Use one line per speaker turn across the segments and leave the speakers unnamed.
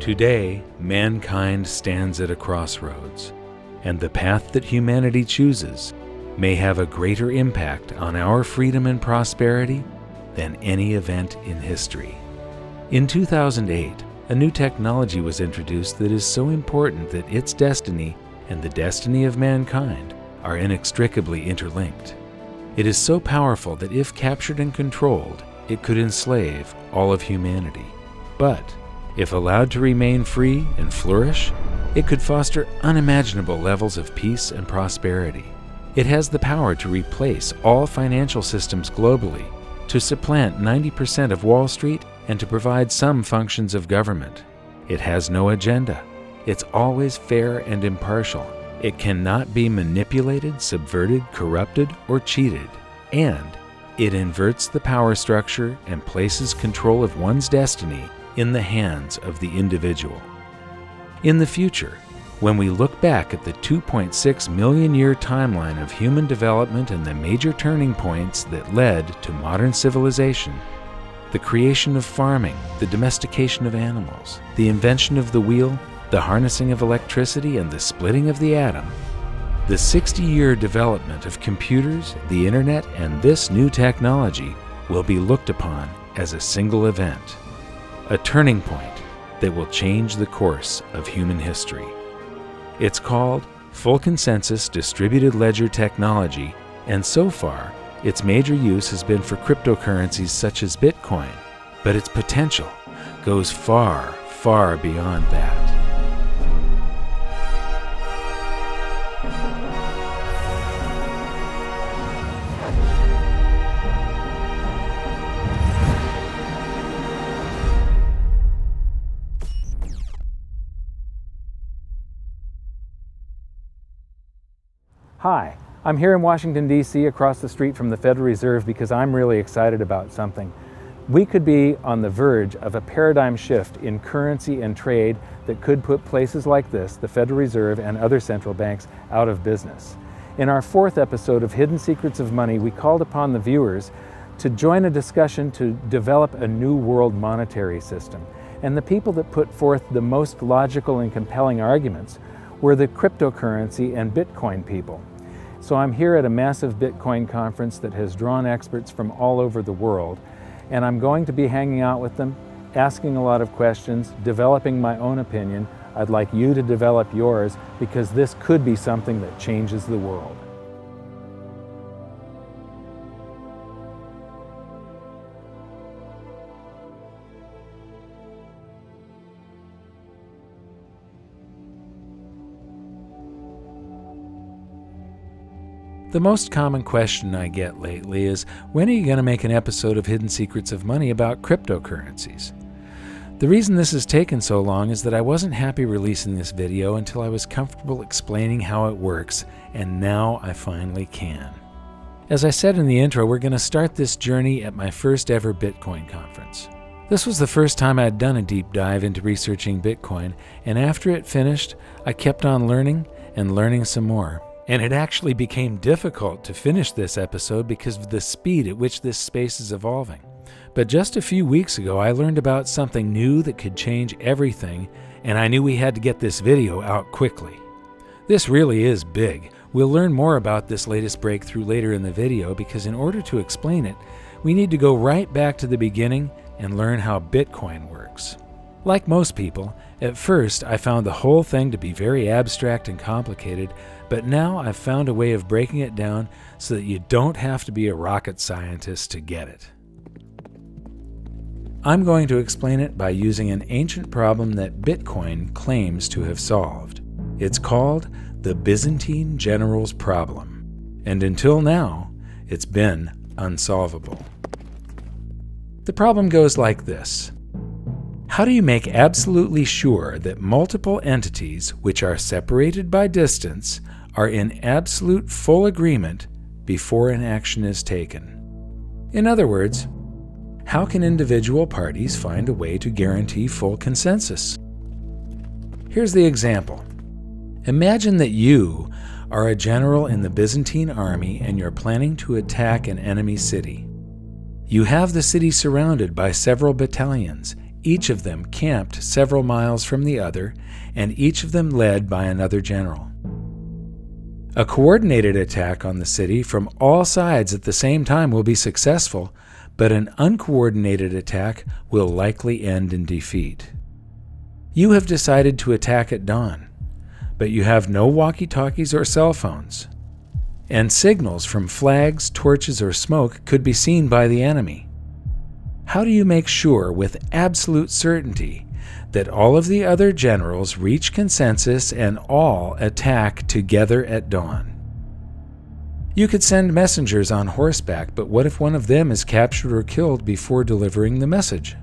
Today, mankind stands at a crossroads, and the path that humanity chooses may have a greater impact on our freedom and prosperity than any event in history. In 2008, a new technology was introduced that is so important that its destiny and the destiny of mankind are inextricably interlinked. It is so powerful that if captured and controlled, it could enslave all of humanity. But if allowed to remain free and flourish, it could foster unimaginable levels of peace and prosperity. It has the power to replace all financial systems globally, to supplant 90% of Wall Street, and to provide some functions of government. It has no agenda. It's always fair and impartial. It cannot be manipulated, subverted, corrupted, or cheated. And it inverts the power structure and places control of one's destiny in the hands of the individual. In the future, when we look back at the 2.6 million year timeline of human development and the major turning points that led to modern civilization, the creation of farming, the domestication of animals, the invention of the wheel, the harnessing of electricity, and the splitting of the atom, the 60-year development of computers, the internet, and this new technology will be looked upon as a single event, a turning point that will change the course of human history. It's called Full Consensus Distributed Ledger Technology, and so far, its major use has been for cryptocurrencies such as Bitcoin, but its potential goes far, far beyond that.
Hi, I'm here in Washington, D.C. across the street from the Federal Reserve because I'm really excited about something. We could be on the verge of a paradigm shift in currency and trade that could put places like this, the Federal Reserve and other central banks, out of business. In our 4th episode of Hidden Secrets of Money, we called upon the viewers to join a discussion to develop a new world monetary system. And the people that put forth the most logical and compelling arguments were the cryptocurrency and Bitcoin people. So I'm here at a massive Bitcoin conference that has drawn experts from all over the world, and I'm going to be hanging out with them, asking a lot of questions, developing my own opinion. I'd like you to develop yours because this could be something that changes the world.
The most common question I get lately is, when are you going to make an episode of Hidden Secrets of Money about cryptocurrencies? The reason this has taken so long is that I wasn't happy releasing this video until I was comfortable explaining how it works, and now I finally can. As I said in the intro, we're going to start this journey at my first ever Bitcoin conference. This was the first time I'd done a deep dive into researching Bitcoin, and after it finished, I kept on learning and learning some more. And it actually became difficult to finish this episode because of the speed at which this space is evolving. But just a few weeks ago, I learned about something new that could change everything, and I knew we had to get this video out quickly. This really is big. We'll learn more about this latest breakthrough later in the video because in order to explain it, we need to go right back to the beginning and learn how Bitcoin works. Like most people, at first I found the whole thing to be very abstract and complicated, but now I've found a way of breaking it down so that you don't have to be a rocket scientist to get it. I'm going to explain it by using an ancient problem that Bitcoin claims to have solved. It's called the Byzantine General's Problem, and until now, it's been unsolvable. The problem goes like this. How do you make absolutely sure that multiple entities which are separated by distance are in absolute full agreement before an action is taken? In other words, how can individual parties find a way to guarantee full consensus? Here's the example. Imagine that you are a general in the Byzantine army and you're planning to attack an enemy city. You have the city surrounded by several battalions, each of them camped several miles from the other, and each of them led by another general. A coordinated attack on the city from all sides at the same time will be successful, but an uncoordinated attack will likely end in defeat. You have decided to attack at dawn, but you have no walkie-talkies or cell phones, and signals from flags, torches, or smoke could be seen by the enemy. How do you make sure with absolute certainty that all of the other generals reach consensus and all attack together at dawn? You could send messengers on horseback, but what if one of them is captured or killed before delivering the message?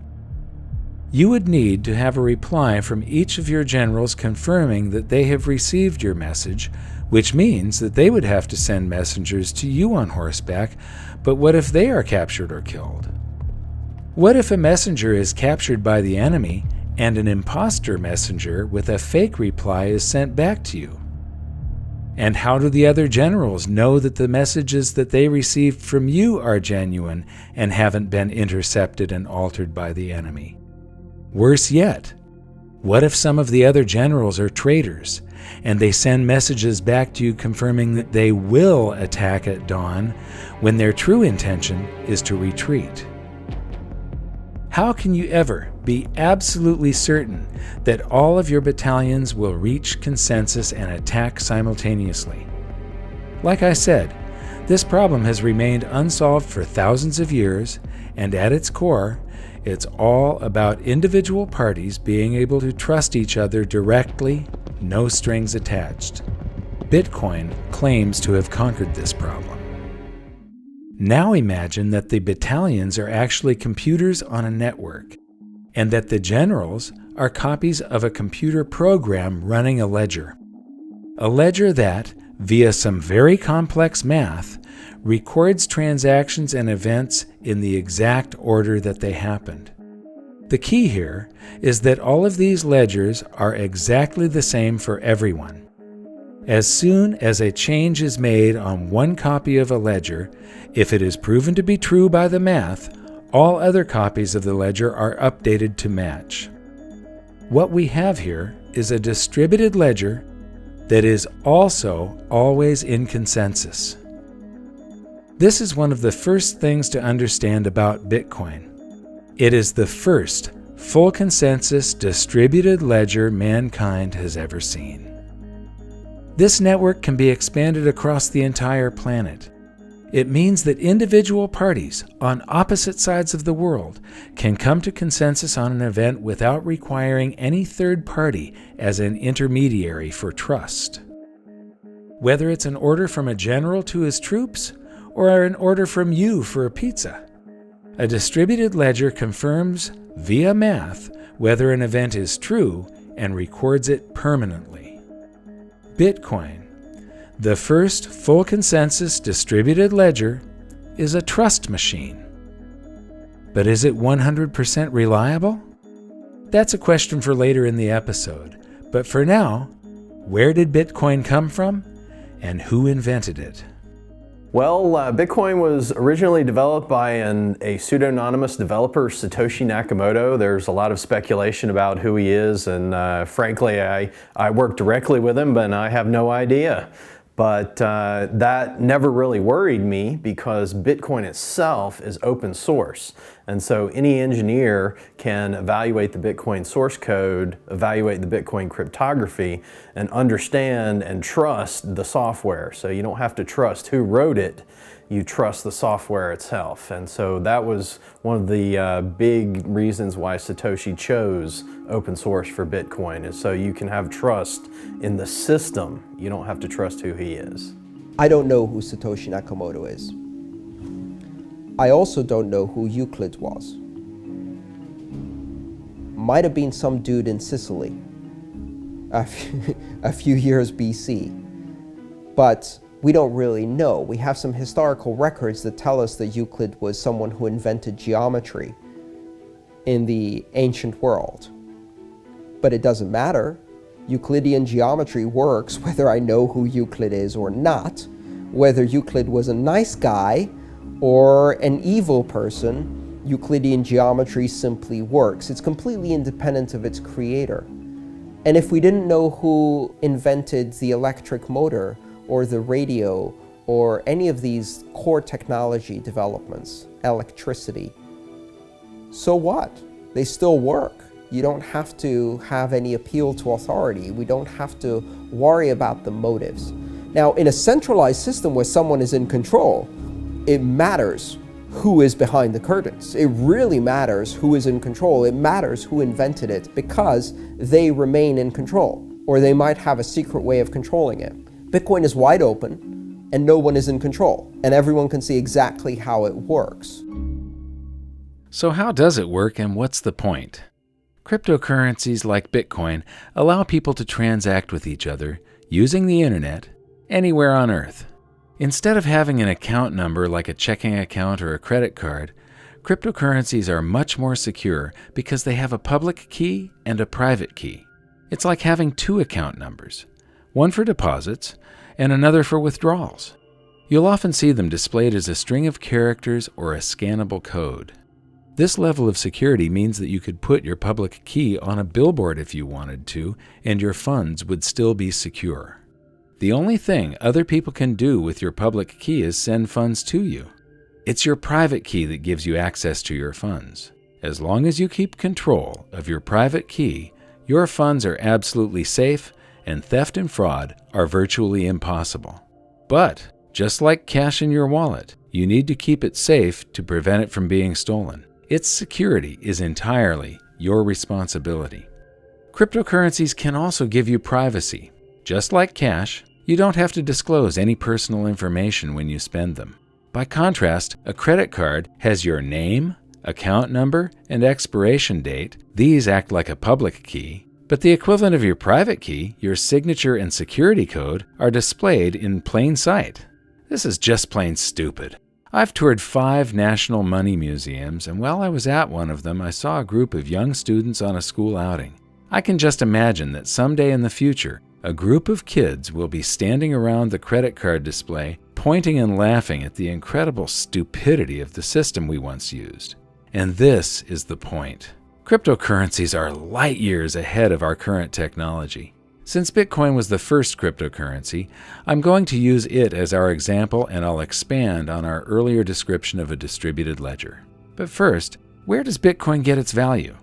You would need to have a reply from each of your generals confirming that they have received your message, which means that they would have to send messengers to you on horseback, but what if they are captured or killed? What if a messenger is captured by the enemy and an imposter messenger with a fake reply is sent back to you? And how do the other generals know that the messages that they received from you are genuine and haven't been intercepted and altered by the enemy? Worse yet, what if some of the other generals are traitors and they send messages back to you confirming that they will attack at dawn when their true intention is to retreat? How can you ever be absolutely certain that all of your battalions will reach consensus and attack simultaneously? Like I said, this problem has remained unsolved for thousands of years, and at its core, it's all about individual parties being able to trust each other directly, no strings attached. Bitcoin claims to have conquered this problem. Now imagine that the battalions are actually computers on a network, and that the generals are copies of a computer program running a ledger. A ledger that, via some very complex math, records transactions and events in the exact order that they happened. The key here is that all of these ledgers are exactly the same for everyone. As soon as a change is made on one copy of a ledger, if it is proven to be true by the math, all other copies of the ledger are updated to match. What we have here is a distributed ledger that is also always in consensus. This is one of the first things to understand about Bitcoin. It is the first full consensus distributed ledger mankind has ever seen. This network can be expanded across the entire planet. It means that individual parties on opposite sides of the world can come to consensus on an event without requiring any third party as an intermediary for trust. Whether it's an order from a general to his troops or an order from you for a pizza, a distributed ledger confirms via math whether an event is true and records it permanently. Bitcoin, the first full consensus distributed ledger, is a trust machine. But is it 100% reliable? That's a question for later in the episode. But for now, where did Bitcoin come from and who invented it?
Well, Bitcoin was originally developed by a pseudonymous developer, Satoshi Nakamoto. There's a lot of speculation about who he is, and frankly, I work directly with him, but I have no idea. But that never really worried me because Bitcoin itself is open source. And so any engineer can evaluate the Bitcoin source code, evaluate the Bitcoin cryptography, and understand and trust the software. So you don't have to trust who wrote it, you trust the software itself. And so that was one of the big reasons why Satoshi chose open source for Bitcoin, is so you can have trust in the system. You don't have to trust who he is.
I don't know who Satoshi Nakamoto is. I also don't know who Euclid was. Might have been some dude in Sicily a few years BC, but we don't really know. We have some historical records that tell us that Euclid was someone who invented geometry in the ancient world. But it doesn't matter. Euclidean geometry works whether I know who Euclid is or not, whether Euclid was a nice guy or an evil person, Euclidean geometry simply works. It's completely independent of its creator. And if we didn't know who invented the electric motor or the radio or any of these core technology developments, electricity, so what? They still work. You don't have to have any appeal to authority. We don't have to worry about the motives. Now, in a centralized system where someone is in control, it matters who is behind the curtains. It really matters who is in control. It matters who invented it because they remain in control, or they might have a secret way of controlling it. Bitcoin is wide open and no one is in control, and everyone can see exactly how it works.
So how does it work, and what's the point? Cryptocurrencies like Bitcoin allow people to transact with each other using the internet anywhere on Earth. Instead of having an account number like a checking account or a credit card, cryptocurrencies are much more secure because they have a public key and a private key. It's like having two account numbers, one for deposits and another for withdrawals. You'll often see them displayed as a string of characters or a scannable code. This level of security means that you could put your public key on a billboard if you wanted to, and your funds would still be secure. The only thing other people can do with your public key is send funds to you. It's your private key that gives you access to your funds. As long as you keep control of your private key, your funds are absolutely safe, and theft and fraud are virtually impossible. But, just like cash in your wallet, you need to keep it safe to prevent it from being stolen. Its security is entirely your responsibility. Cryptocurrencies can also give you privacy. Just like cash, you don't have to disclose any personal information when you spend them. By contrast, a credit card has your name, account number, and expiration date. These act like a public key, but the equivalent of your private key, your signature and security code, are displayed in plain sight. This is just plain stupid. I've toured 5 national money museums, and while I was at one of them, I saw a group of young students on a school outing. I can just imagine that someday in the future, a group of kids will be standing around the credit card display, pointing and laughing at the incredible stupidity of the system we once used. And this is the point. Cryptocurrencies are light years ahead of our current technology. Since Bitcoin was the first cryptocurrency, I'm going to use it as our example, and I'll expand on our earlier description of a distributed ledger. But first, where does Bitcoin get its value?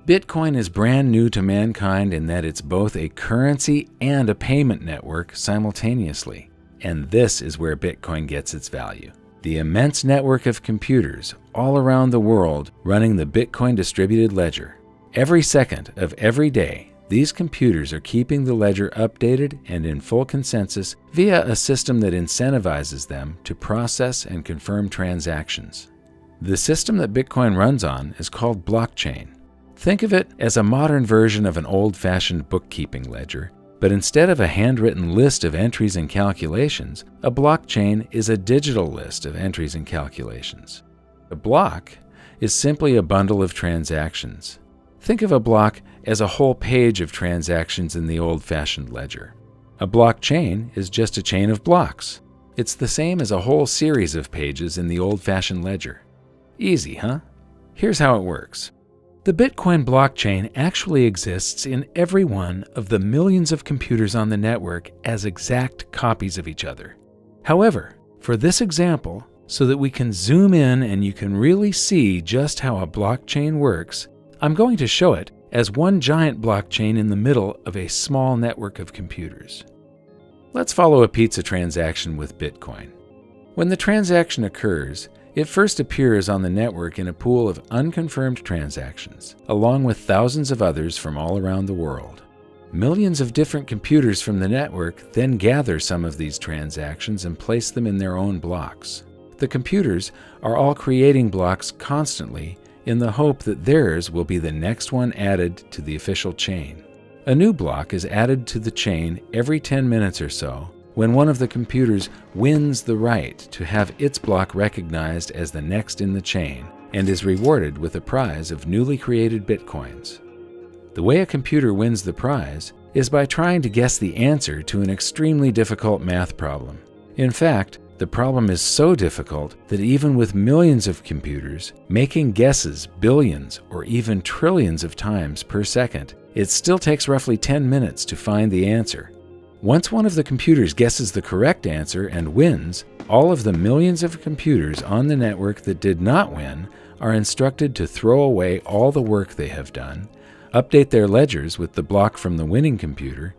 Bitcoin is brand new to mankind in that it's both a currency and a payment network simultaneously. And this is where Bitcoin gets its value. The immense network of computers all around the world running the Bitcoin distributed ledger. Every second of every day, these computers are keeping the ledger updated and in full consensus via a system that incentivizes them to process and confirm transactions. The system that Bitcoin runs on is called blockchain. Think of it as a modern version of an old-fashioned bookkeeping ledger, but instead of a handwritten list of entries and calculations, a blockchain is a digital list of entries and calculations. A block is simply a bundle of transactions. Think of a block as a whole page of transactions in the old-fashioned ledger. A blockchain is just a chain of blocks. It's the same as a whole series of pages in the old-fashioned ledger. Easy, huh? Here's how it works. The Bitcoin blockchain actually exists in every one of the millions of computers on the network as exact copies of each other. However, for this example, so that we can zoom in and you can really see just how a blockchain works, I'm going to show it as one giant blockchain in the middle of a small network of computers. Let's follow a pizza transaction with Bitcoin. When the transaction occurs, it first appears on the network in a pool of unconfirmed transactions, along with thousands of others from all around the world. Millions of different computers from the network then gather some of these transactions and place them in their own blocks. The computers are all creating blocks constantly in the hope that theirs will be the next one added to the official chain. A new block is added to the chain every 10 minutes or so, when one of the computers wins the right to have its block recognized as the next in the chain and is rewarded with a prize of newly created bitcoins. The way a computer wins the prize is by trying to guess the answer to an extremely difficult math problem. In fact, the problem is so difficult that even with millions of computers, making guesses billions or even trillions of times per second, it still takes roughly 10 minutes to find the answer. Once one of the computers guesses the correct answer and wins, all of the millions of computers on the network that did not win are instructed to throw away all the work they have done, update their ledgers with the block from the winning computer,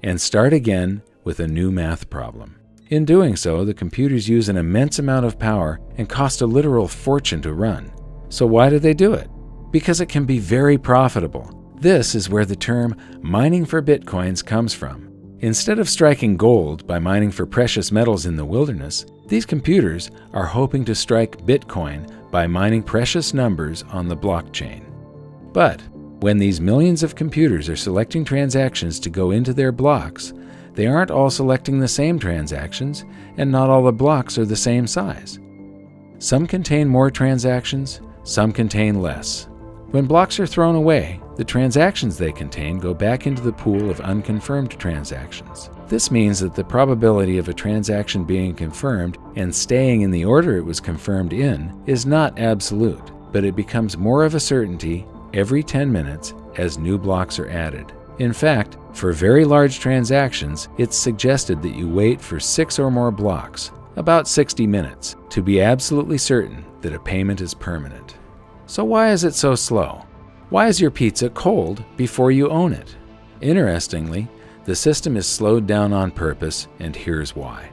and start again with a new math problem. In doing so, the computers use an immense amount of power and cost a literal fortune to run. So why do they do it? Because it can be very profitable. This is where the term mining for bitcoins comes from. Instead of striking gold by mining for precious metals in the wilderness, these computers are hoping to strike Bitcoin by mining precious numbers on the blockchain. But when these millions of computers are selecting transactions to go into their blocks, they aren't all selecting the same transactions, and not all the blocks are the same size. Some contain more transactions, some contain less. When blocks are thrown away, the transactions they contain go back into the pool of unconfirmed transactions. This means that the probability of a transaction being confirmed and staying in the order it was confirmed in is not absolute, but it becomes more of a certainty every 10 minutes as new blocks are added. In fact, for very large transactions, it's suggested that you wait for 6 or more blocks, about 60 minutes, to be absolutely certain that a payment is permanent. So why is it so slow? Why is your pizza cold before you own it? Interestingly, the system is slowed down on purpose, and here's why.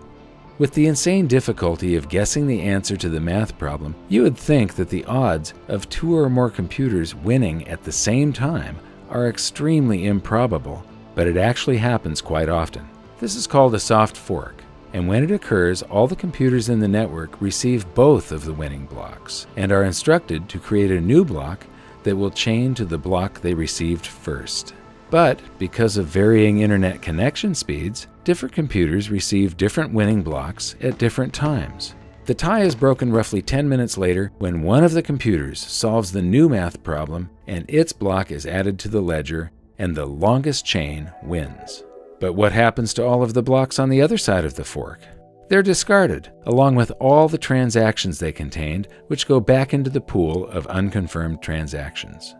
With the insane difficulty of guessing the answer to the math problem, you would think that the odds of 2 or more computers winning at the same time are extremely improbable, but it actually happens quite often. This is called a soft fork, and when it occurs, all the computers in the network receive both of the winning blocks and are instructed to create a new block that will chain to the block they received first. But because of varying internet connection speeds, different computers receive different winning blocks at different times. The tie is broken roughly 10 minutes later when one of the computers solves the new math problem and its block is added to the ledger, and the longest chain wins. But what happens to all of the blocks on the other side of the fork? They're discarded, along with all the transactions they contained, which go back into the pool of unconfirmed transactions.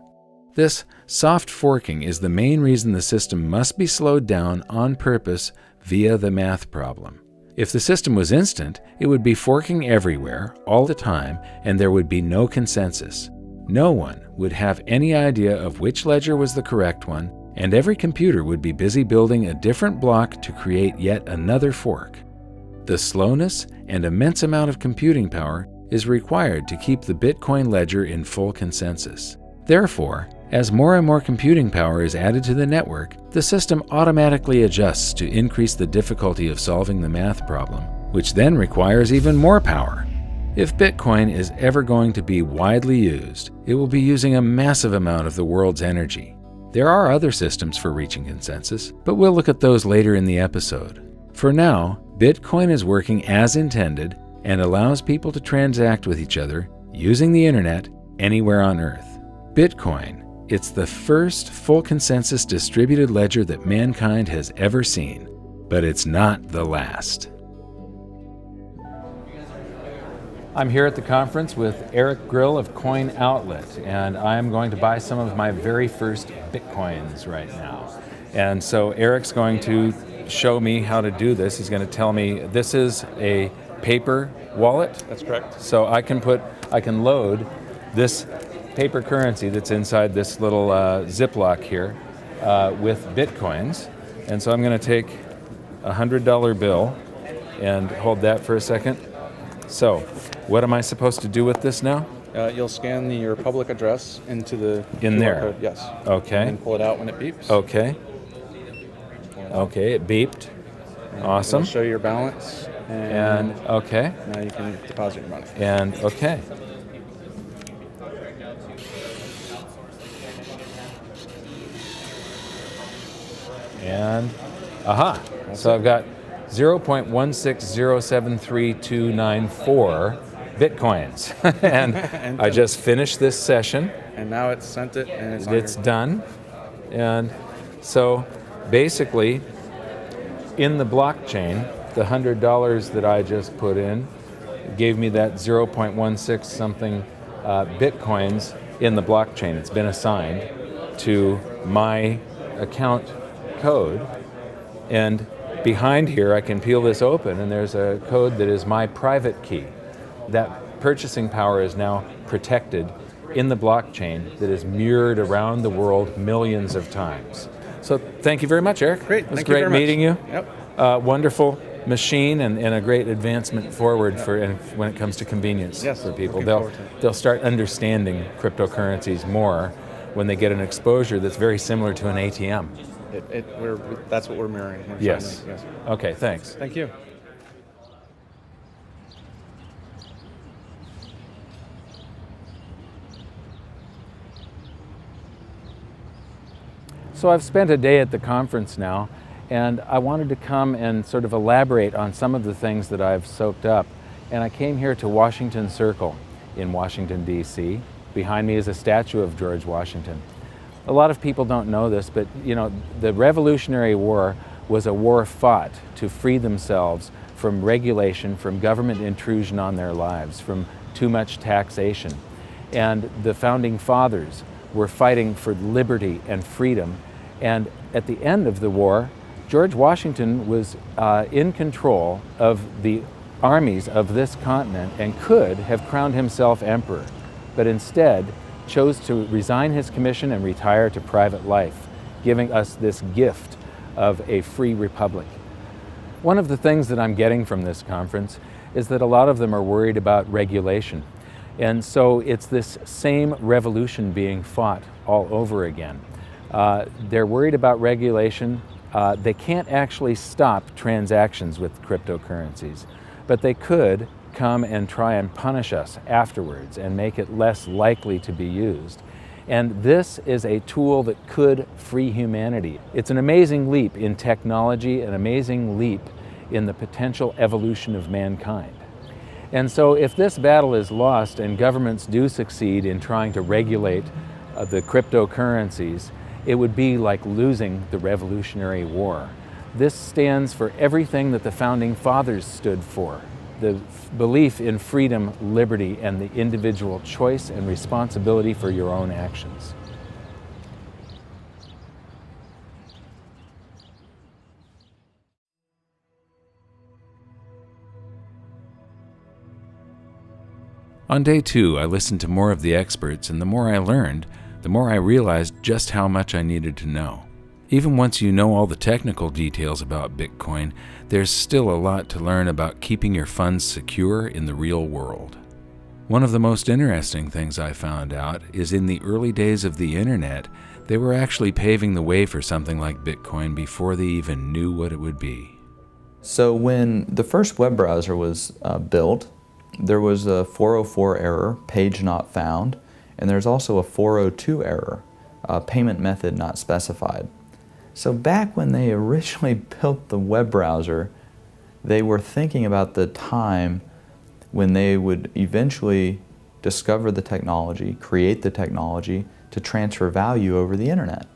This soft forking is the main reason the system must be slowed down on purpose via the math problem. If the system was instant, it would be forking everywhere, all the time, and there would be no consensus. No one would have any idea of which ledger was the correct one, and every computer would be busy building a different block to create yet another fork. The slowness and immense amount of computing power is required to keep the Bitcoin ledger in full consensus. Therefore, as more and more computing power is added to the network, the system automatically adjusts to increase the difficulty of solving the math problem, which then requires even more power. If Bitcoin is ever going to be widely used, it will be using a massive amount of the world's energy. There are other systems for reaching consensus, but we'll look at those later in the episode. For now, Bitcoin is working as intended and allows people to transact with each other using the internet anywhere on Earth. Bitcoin, it's the first full consensus distributed ledger that mankind has ever seen, but it's not the last.
I'm here at the conference with Eric Grill of Coin Outlet, and I'm going to buy some of my very first Bitcoins right now. And so Eric's going to show me how to do this. He's going to tell me this is a paper wallet.
That's correct.
So I can load this paper currency that's inside this little Ziploc here with Bitcoins. And so I'm going to take a $100 bill and hold that for a second. So, what am I supposed to do with this now?
You'll scan your public address into the
In
QR
there?
code, yes.
Okay.
And pull it out when it beeps.
Okay. Okay, it beeped. Awesome.
It'll show your balance.
And okay.
Now you can deposit your money.
And okay. And aha. So I've got 0.1607329 Bitcoins. And I just finished this session.
And now it's sent it and
It's done. And so basically, in the blockchain, the $100 that I just put in gave me that 0.16 something Bitcoins in the blockchain. It's been assigned to my account code. And behind here, I can peel this open, and there's a code that is my private key. That purchasing power is now protected in the blockchain that is mirrored around the world millions of times. So thank you very much, Eric.
Great.
It was
Thank you
great
very much.
meeting you.
Yep.
Wonderful machine and a great advancement forward when it comes to convenience
Yes,
for people.
looking forward to it.
They'll start understanding cryptocurrencies more when they get an exposure that's very similar to an ATM.
That's what we're mirroring. We're
Yes.
trying to- yes.
Okay, thanks.
Thank you.
So I've spent a day at the conference now, and I wanted to come and sort of elaborate on some of the things that I've soaked up. And I came here to Washington Circle in Washington, D.C. Behind me is a statue of George Washington. A lot of people don't know this, but you know, the Revolutionary War was a war fought to free themselves from regulation, from government intrusion on their lives, from too much taxation. And the founding fathers were fighting for liberty and freedom. And at the end of the war, George Washington was in control of the armies of this continent and could have crowned himself emperor, but instead chose to resign his commission and retire to private life, giving us this gift of a free republic. One of the things that I'm getting from this conference is that a lot of them are worried about regulation. And so it's this same revolution being fought all over again. They're worried about regulation. They can't actually stop transactions with cryptocurrencies, but they could come and try and punish us afterwards and make it less likely to be used. And this is a tool that could free humanity. It's an amazing leap in technology, an amazing leap in the potential evolution of mankind. And so if this battle is lost and governments do succeed in trying to regulate the cryptocurrencies, it would be like losing the Revolutionary War. This stands for everything that the Founding Fathers stood for: the belief in freedom, liberty, and the individual choice and responsibility for your own actions.
On day 2, I listened to more of the experts, and the more I learned, the more I realized just how much I needed to know. Even once you know all the technical details about Bitcoin, there's still a lot to learn about keeping your funds secure in the real world. One of the most interesting things I found out is in the early days of the internet, they were actually paving the way for something like Bitcoin before they even knew what it would be.
So when the first web browser was built, there was a 404 error, page not found, and there's also a 402 error, payment method not specified. So back when they originally built the web browser, they were thinking about the time when they would eventually discover the technology, create the technology to transfer value over the internet.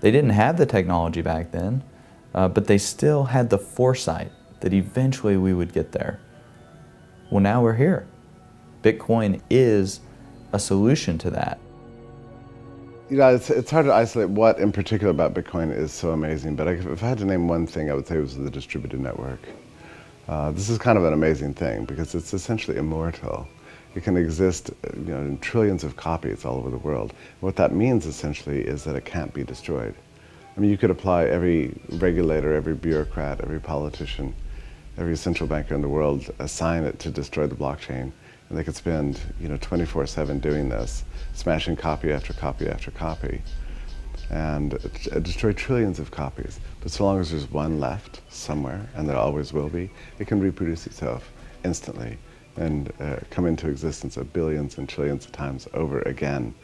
They didn't have the technology back then, but they still had the foresight that eventually we would get there. Well, now we're here. Bitcoin is a solution to that.
You know, it's hard to isolate what in particular about Bitcoin is so amazing, but if I had to name one thing, I would say it was the distributed network. This is kind of an amazing thing because it's essentially immortal. It can exist, you know, in trillions of copies all over the world. What that means essentially is that it can't be destroyed. I mean, you could apply every regulator, every bureaucrat, every politician, every central banker in the world, assign it to destroy the blockchain, and they could spend, you know, 24/7 doing this, smashing copy after copy after copy, and destroy trillions of copies. But so long as there's one left somewhere, and there always will be, it can reproduce itself instantly and come into existence of billions and trillions of times over again,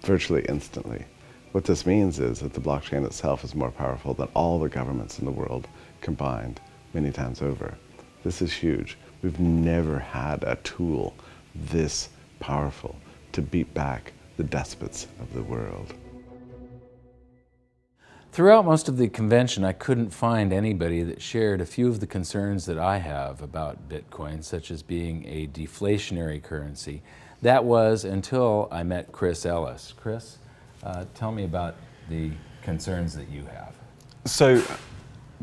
virtually instantly. What this means is that the blockchain itself is more powerful than all the governments in the world combined many times over. This is huge. We've never had a tool this powerful to beat back the despots of the world.
Throughout most of the convention, I couldn't find anybody that shared a few of the concerns that I have about Bitcoin, such as being a deflationary currency. That was until I met Chris Ellis. Chris, tell me about the concerns that you have.
So,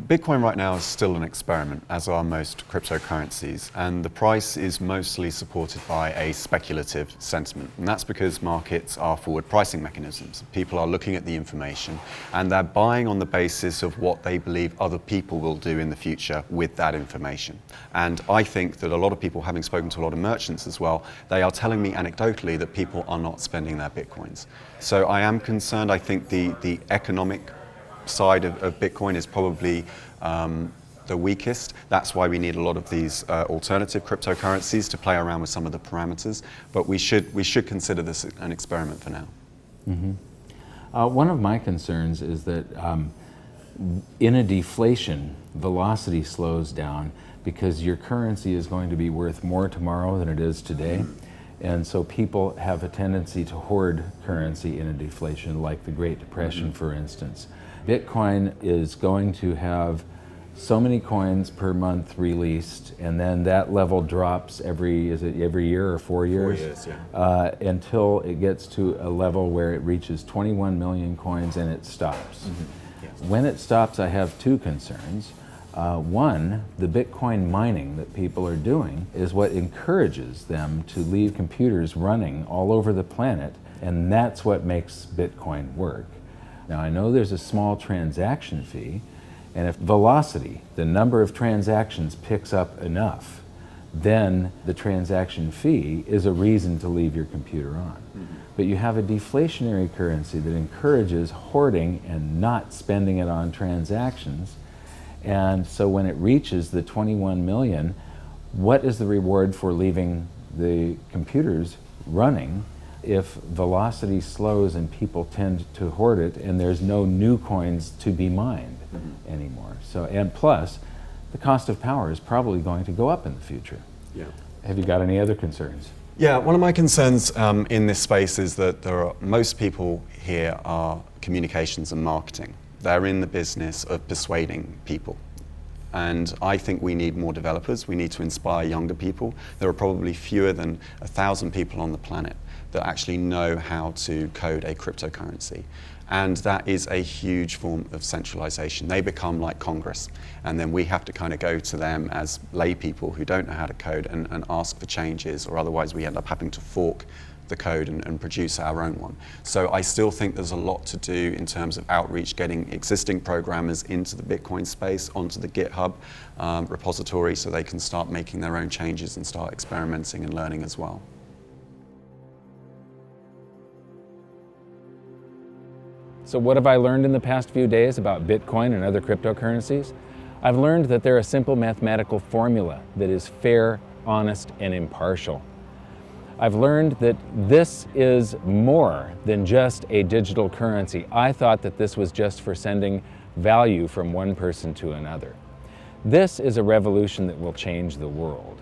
Bitcoin right now is still an experiment, as are most cryptocurrencies, and the price is mostly supported by a speculative sentiment. And that's because markets are forward pricing mechanisms. People are looking at the information and they're buying on the basis of what they believe other people will do in the future with that information. And I think that a lot of people, having spoken to a lot of merchants as well, they are telling me anecdotally that people are not spending their Bitcoins. So I am concerned. I think the economic side of Bitcoin is probably the weakest. That's why we need a lot of these alternative cryptocurrencies to play around with some of the parameters. But we should consider this an experiment for now.
Mm-hmm. One of my concerns is that in a deflation, velocity slows down because your currency is going to be worth more tomorrow than it is today. And so people have a tendency to hoard currency in a deflation, like the Great Depression, for instance. Bitcoin is going to have so many coins per month released, and then that level drops every year or 4 years?
4 years, yeah.
Until it gets to a level where it reaches 21 million coins and it stops.
Mm-hmm. Yes.
When it stops, I have two concerns. One, the Bitcoin mining that people are doing is what encourages them to leave computers running all over the planet, and that's what makes Bitcoin work. Now, I know there's a small transaction fee, and if velocity, the number of transactions, picks up enough, then the transaction fee is a reason to leave your computer on. Mm-hmm. But you have a deflationary currency that encourages hoarding and not spending it on transactions. And so when it reaches the 21 million, what is the reward for leaving the computers running if velocity slows and people tend to hoard it and there's no new coins to be mined anymore? So, and plus, the cost of power is probably going to go up in the future.
Yeah.
Have you got any other concerns?
Yeah, one of my concerns in this space is that most people here are communications and marketing. They're in the business of persuading people. And I think we need more developers. We need to inspire younger people. There are probably fewer than 1,000 people on the planet that actually know how to code a cryptocurrency. And that is a huge form of centralization. They become like Congress. And then we have to kind of go to them as lay people who don't know how to code and ask for changes, or otherwise we end up having to fork the code and produce our own one. So I still think there's a lot to do in terms of outreach, getting existing programmers into the Bitcoin space, onto the GitHub repository, so they can start making their own changes and start experimenting and learning as well.
So what have I learned in the past few days about Bitcoin and other cryptocurrencies? I've learned that they're a simple mathematical formula that is fair, honest, and impartial. I've learned that this is more than just a digital currency. I thought that this was just for sending value from one person to another. This is a revolution that will change the world.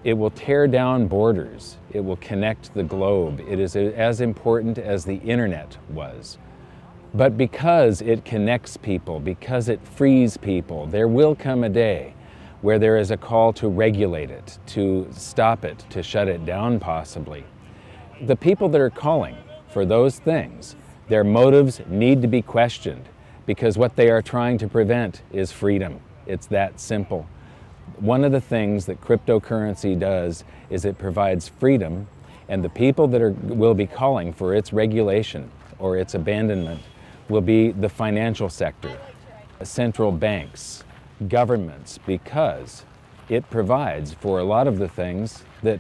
It will tear down borders. It will connect the globe. It is as important as the internet was. But because it connects people, because it frees people, there will come a day where there is a call to regulate it, to stop it, to shut it down possibly. The people that are calling for those things, their motives need to be questioned, because what they are trying to prevent is freedom. It's that simple. One of the things that cryptocurrency does is it provides freedom, and the people that will be calling for its regulation or its abandonment will be the financial sector, central banks, governments, because it provides for a lot of the things that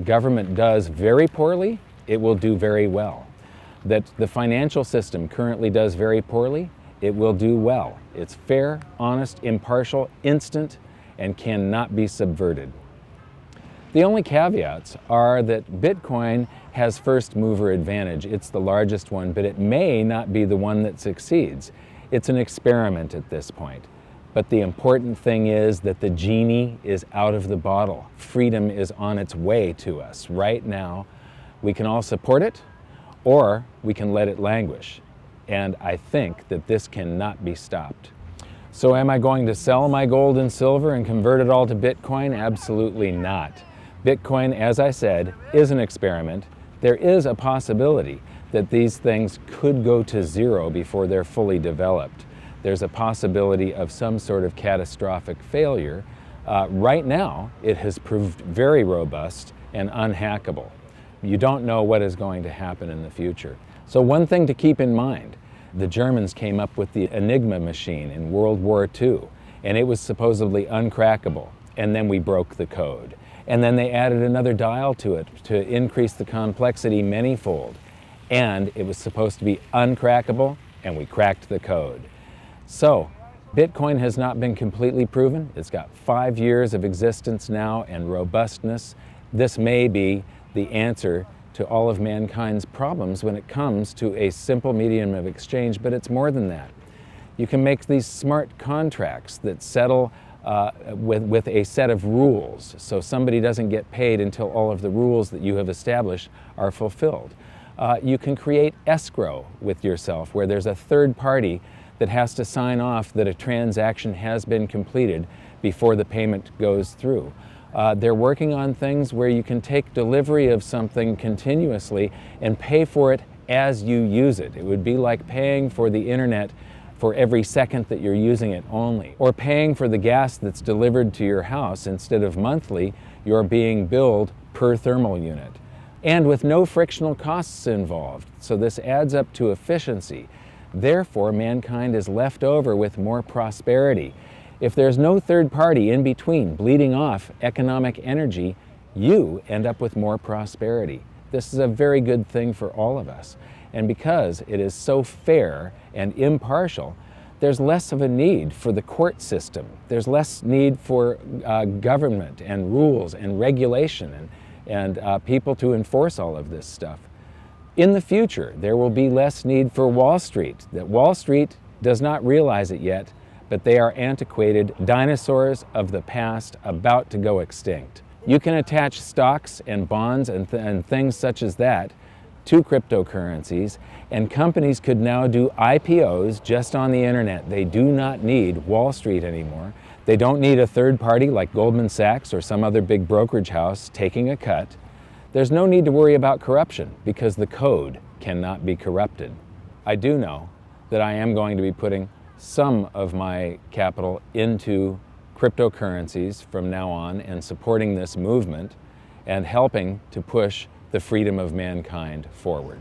government does very poorly, it will do very well. That the financial system currently does very poorly, it will do well. It's fair, honest, impartial, instant, and cannot be subverted. The only caveats are that Bitcoin has first mover advantage. It's the largest one, but it may not be the one that succeeds. It's an experiment at this point. But the important thing is that the genie is out of the bottle. Freedom is on its way to us right now. We can all support it, or we can let it languish. and I think that this cannot be stopped. So am I going to sell my gold and silver and convert it all to Bitcoin? Absolutely not. Bitcoin, as I said, is an experiment. There is a possibility that these things could go to zero before they're fully developed. There's a possibility of some sort of catastrophic failure. Right now, it has proved very robust and unhackable. You don't know what is going to happen in the future. So one thing to keep in mind, the Germans came up with the Enigma machine in World War II, and it was supposedly uncrackable, and then we broke the code. And then they added another dial to it to increase the complexity manyfold, and it was supposed to be uncrackable, and we cracked the code. So, Bitcoin has not been completely proven. It's got 5 years of existence now and robustness. This may be the answer to all of mankind's problems when it comes to a simple medium of exchange, but it's more than that. You can make these smart contracts that settle with a set of rules, so somebody doesn't get paid until all of the rules that you have established are fulfilled. You can create escrow with yourself, where there's a third party that has to sign off that a transaction has been completed before the payment goes through. They're working on things where you can take delivery of something continuously and pay for it as you use it. It would be like paying for the internet for every second that you're using it only, or paying for the gas that's delivered to your house. Instead of monthly, you're being billed per thermal unit, and with no frictional costs involved. So this adds up to efficiency. Therefore, mankind is left over with more prosperity. If there's no third party in between bleeding off economic energy, you end up with more prosperity. This is a very good thing for all of us. And because it is so fair and impartial, there's less of a need for the court system. There's less need for government and rules and regulation and people to enforce all of this stuff. In the future, there will be less need for Wall Street. That Wall Street does not realize it yet, but they are antiquated dinosaurs of the past about to go extinct. You can attach stocks and bonds and things such as that to cryptocurrencies, and companies could now do IPOs just on the internet. They do not need Wall Street anymore. They don't need a third party like Goldman Sachs or some other big brokerage house taking a cut. There's no need to worry about corruption because the code cannot be corrupted. I do know that I am going to be putting some of my capital into cryptocurrencies from now on and supporting this movement and helping to push the freedom of mankind forward.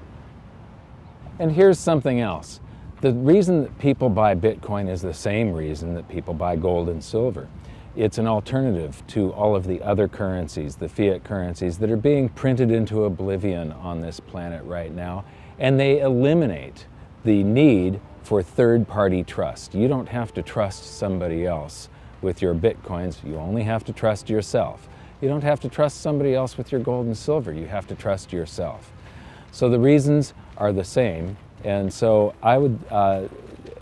And here's something else. The reason that people buy Bitcoin is the same reason that people buy gold and silver. It's an alternative to all of the other currencies, the fiat currencies that are being printed into oblivion on this planet right now, and they eliminate the need for third-party trust. You don't have to trust somebody else with your Bitcoins, you only have to trust yourself. You don't have to trust somebody else with your gold and silver, you have to trust yourself. So the reasons are the same, and so I would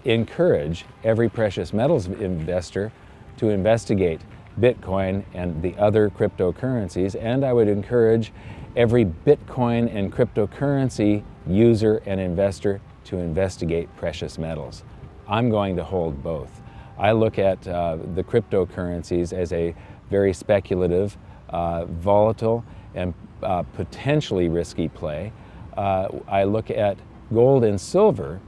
encourage every precious metals investor to investigate Bitcoin and the other cryptocurrencies, and I would encourage every Bitcoin and cryptocurrency user and investor to investigate precious metals. I'm going to hold both. I look at the cryptocurrencies as a very speculative, volatile, and potentially risky play. I look at gold and silver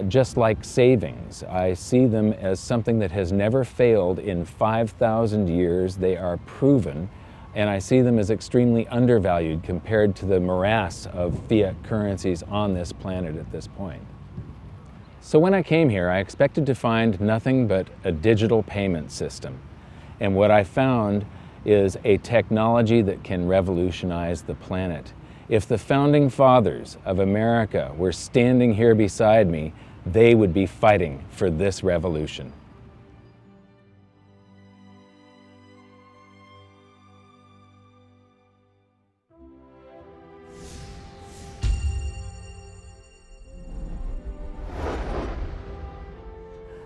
just like savings. I see them as something that has never failed in 5,000 years. They are proven, and I see them as extremely undervalued compared to the morass of fiat currencies on this planet at this point. So when I came here, I expected to find nothing but a digital payment system. And what I found is a technology that can revolutionize the planet. If the founding fathers of America were standing here beside me, they would be fighting for this revolution.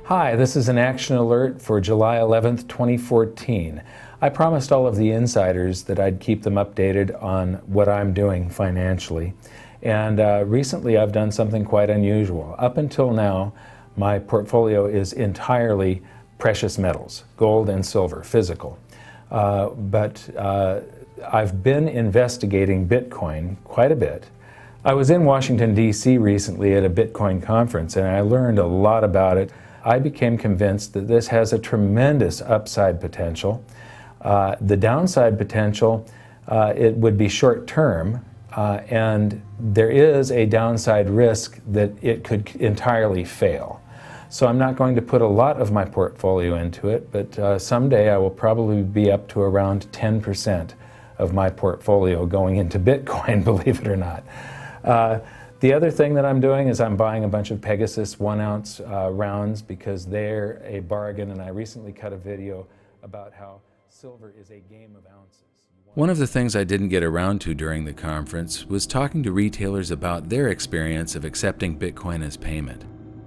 Hi, this is an action alert for July 11th, 2014. I promised all of the insiders that I'd keep them updated on what I'm doing financially. And recently I've done something quite unusual. Up until now, my portfolio is entirely precious metals, gold and silver, physical. But I've been investigating Bitcoin quite a bit. I was in Washington, D.C. recently at a Bitcoin conference, and I learned a lot about it. I became convinced that this has a tremendous upside potential. The downside potential, it would be short-term, and there is a downside risk that it could entirely fail. So I'm not going to put a lot of my portfolio into it, but someday I will probably be up to around 10% of my portfolio going into Bitcoin, believe it or not. The other thing that I'm doing is I'm buying a bunch of Pegasus 1-ounce rounds because they're a bargain, and I recently cut a video about how silver is a game of ounces.
One of the things I didn't get around to during the conference was talking to retailers about their experience of accepting Bitcoin as payment.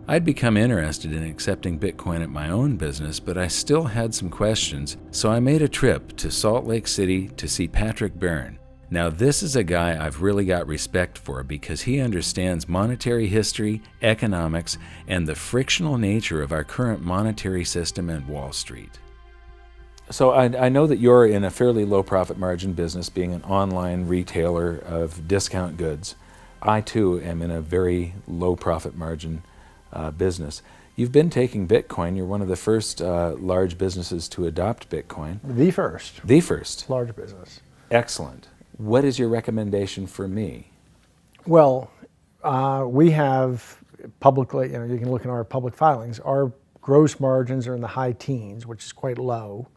I'd become interested in accepting Bitcoin at my own business, but I still had some questions, so I made a trip to Salt Lake City to see Patrick Byrne. Now, this is a guy I've really got respect for because he understands monetary history, economics, and the frictional nature of our current monetary system and Wall Street.
So I know that you're in a fairly low profit margin business, being an online retailer of discount goods. I too am in a very low profit margin business. You've been taking Bitcoin. You're one of the first large businesses to adopt Bitcoin.
The first.
The first.
Large business.
Excellent. What is your recommendation for me?
Well, we have publicly, you can look in our public filings, our gross margins are in the high teens, which is quite low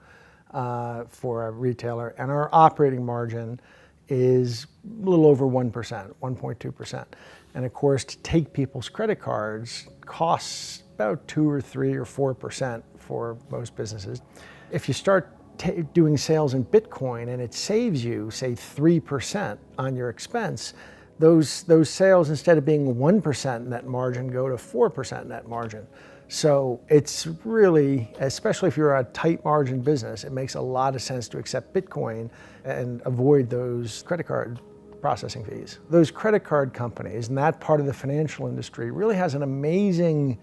for a retailer, and our operating margin is a little over 1%, 1.2%. And of course, to take people's credit cards costs about 2 or 3 or 4% for most businesses. If you start doing sales in Bitcoin and it saves you, say, 3% on your expense, those sales, instead of being 1% net margin, go to 4% net margin. So it's really, especially if you're a tight margin business, it makes a lot of sense to accept Bitcoin and avoid those credit card processing fees. Those credit card companies and that part of the financial industry really has an amazing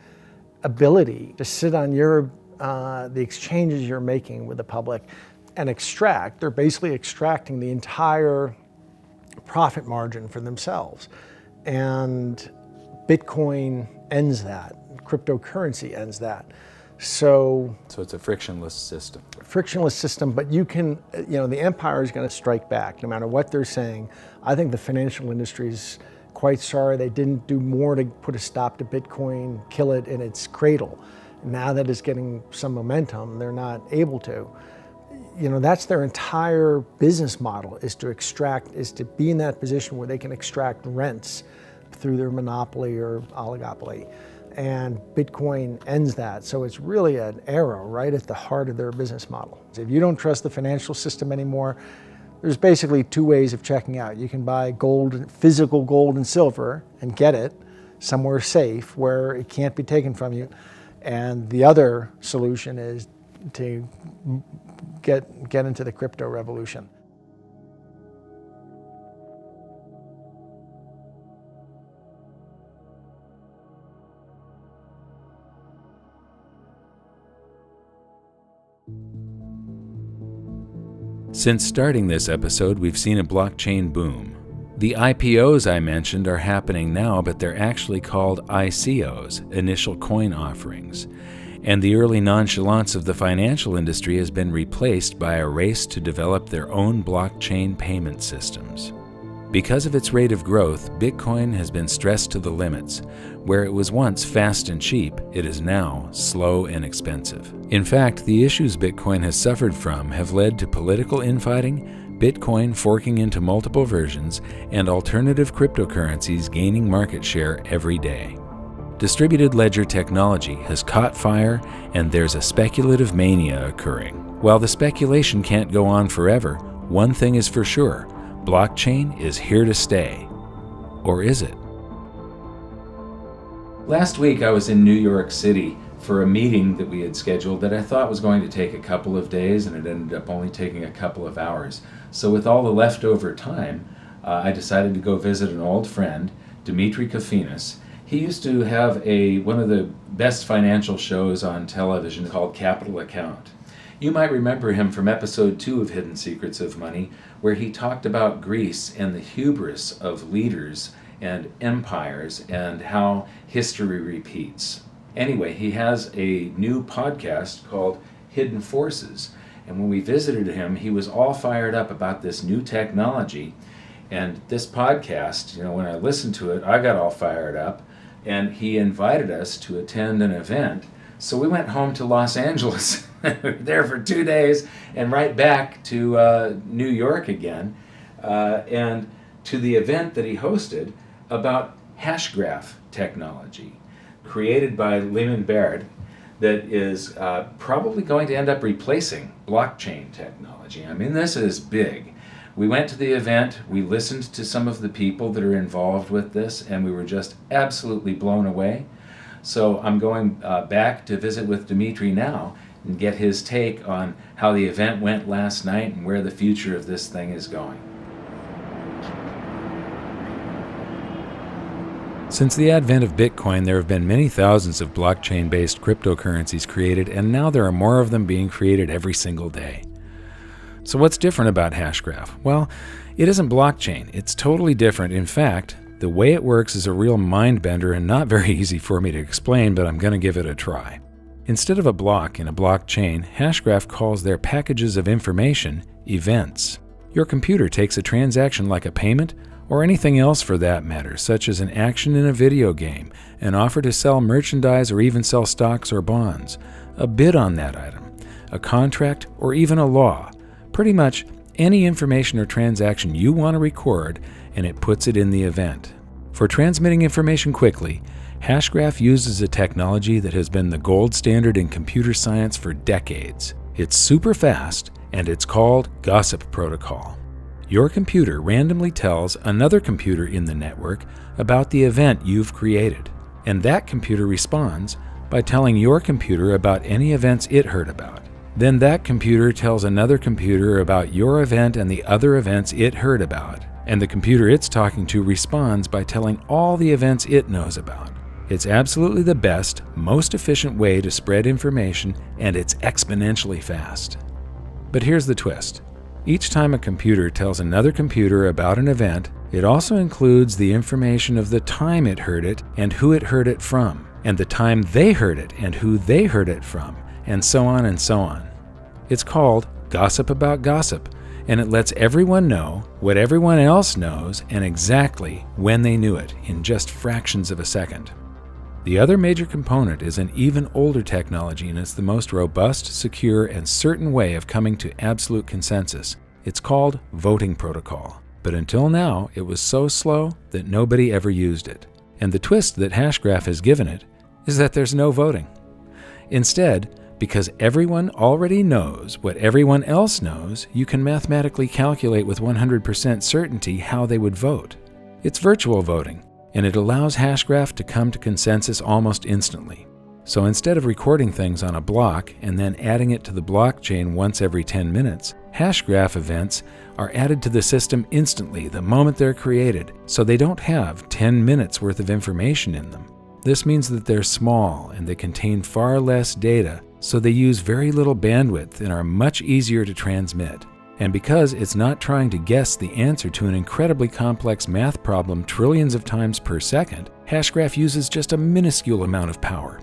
ability to sit on your the exchanges you're making with the public and extract. They're basically extracting the entire profit margin for themselves. And Bitcoin ends that. Cryptocurrency ends that. So
it's a frictionless system.
Frictionless system, but you can, the empire is going to strike back no matter what they're saying. I think the financial industry is quite sorry they didn't do more to put a stop to Bitcoin, kill it in its cradle. Now that it's getting some momentum, they're not able to. That's their entire business model, is to be in that position where they can extract rents through their monopoly or oligopoly. And Bitcoin ends that. So it's really an arrow right at the heart of their business model. If you don't trust the financial system anymore, there's basically 2 ways of checking out. You can buy gold, physical gold and silver, and get it somewhere safe where it can't be taken from you. And the other solution is to get into the crypto revolution.
Since starting this episode, we've seen a blockchain boom. The IPOs I mentioned are happening now, but they're actually called ICOs, initial coin offerings. And the early nonchalance of the financial industry has been replaced by a race to develop their own blockchain payment systems. Because of its rate of growth, Bitcoin has been stressed to the limits. Where it was once fast and cheap, it is now slow and expensive. In fact, the issues Bitcoin has suffered from have led to political infighting, Bitcoin forking into multiple versions, and alternative cryptocurrencies gaining market share every day. Distributed ledger technology has caught fire, and there's a speculative mania occurring. While the speculation can't go on forever, one thing is for sure: blockchain is here to stay. Or is it? Last week I was in New York City for a meeting that we had scheduled that I thought was going to take a couple of days, and it ended up only taking a couple of hours. So with all the leftover time, I decided to go visit an old friend, Dimitri Kofinas. He used to have one of the best financial shows on television called Capital Account. You might remember him from episode 2 of Hidden Secrets of Money, where he talked about Greece and the hubris of leaders and empires and how history repeats. Anyway, he has a new podcast called Hidden Forces. And when we visited him, he was all fired up about this new technology. And this podcast, when I listened to it, I got all fired up. And he invited us to attend an event. So we went home to Los Angeles. We were there for 2 days and right back to New York again. And to the event that he hosted about hashgraph technology, created by Lehman Baird, that is probably going to end up replacing blockchain technology. I mean, this is big. We went to the event, we listened to some of the people that are involved with this, and we were just absolutely blown away. So I'm going back to visit with Dimitri now and get his take on how the event went last night and where the future of this thing is going.
Since the advent of Bitcoin, there have been many thousands of blockchain-based cryptocurrencies created, and now there are more of them being created every single day. So what's different about Hashgraph? Well, it isn't blockchain. It's totally different. In fact, the way it works is a real mind-bender and not very easy for me to explain, but I'm going to give it a try. Instead of a block in a blockchain, Hashgraph calls their packages of information events. Your computer takes a transaction like a payment, or anything else for that matter, such as an action in a video game, an offer to sell merchandise or even sell stocks or bonds, a bid on that item, a contract, or even a law. Pretty much any information or transaction you want to record, and it puts it in the event. For transmitting information quickly, Hashgraph uses a technology that has been the gold standard in computer science for decades. It's super fast, and it's called Gossip Protocol. Your computer randomly tells another computer in the network about the event you've created, and that computer responds by telling your computer about any events it heard about. Then that computer tells another computer about your event and the other events it heard about, and the computer it's talking to responds by telling all the events it knows about. It's absolutely the best, most efficient way to spread information, and it's exponentially fast. But here's the twist. Each time a computer tells another computer about an event, it also includes the information of the time it heard it and who it heard it from, and the time they heard it and who they heard it from, and so on and so on. It's called Gossip About Gossip, and it lets everyone know what everyone else knows and exactly when they knew it in just fractions of a second. The other major component is an even older technology, and it's the most robust, secure, and certain way of coming to absolute consensus. It's called voting protocol. But until now, it was so slow that nobody ever used it. And the twist that Hashgraph has given it is that there's no voting. Instead, because everyone already knows what everyone else knows, you can mathematically calculate with 100% certainty how they would vote. It's virtual voting, and it allows Hashgraph to come to consensus almost instantly. So instead of recording things on a block and then adding it to the blockchain once every 10 minutes, Hashgraph events are added to the system instantly the moment they're created, so they don't have 10 minutes worth of information in them. This means that they're small and they contain far less data, so they use very little bandwidth and are much easier to transmit. And because it's not trying to guess the answer to an incredibly complex math problem trillions of times per second, Hashgraph uses just a minuscule amount of power.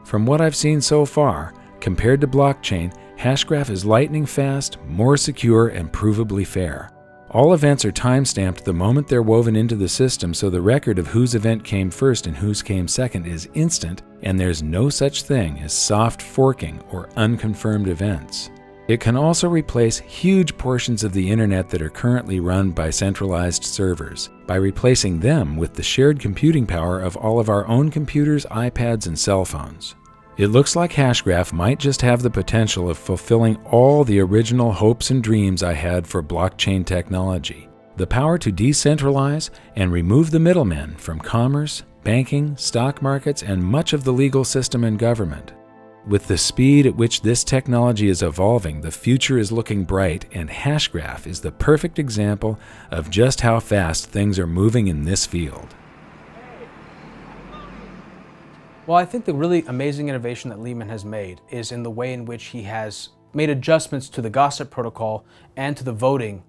From what I've seen so far, compared to blockchain, Hashgraph is lightning fast, more secure, and provably fair. All events are time-stamped the moment they're woven into the system, so the record of whose event came first and whose came second is instant, and there's no such thing as soft forking or unconfirmed events. It can also replace huge portions of the internet that are currently run by centralized servers, by replacing them with the shared computing power of all of our own computers, iPads, and cell phones. It looks like Hashgraph might just have the potential of fulfilling all the original hopes and dreams I had for blockchain technology. The power to decentralize and remove the middlemen from commerce, banking, stock markets, and much of the legal system and government.
With the speed at which this technology is evolving, the future is looking bright, and Hashgraph is the perfect example of just how fast things are moving in this field.
Well, I think the really amazing innovation that Lehman has made is in the way in which he has made adjustments to the gossip protocol and to the voting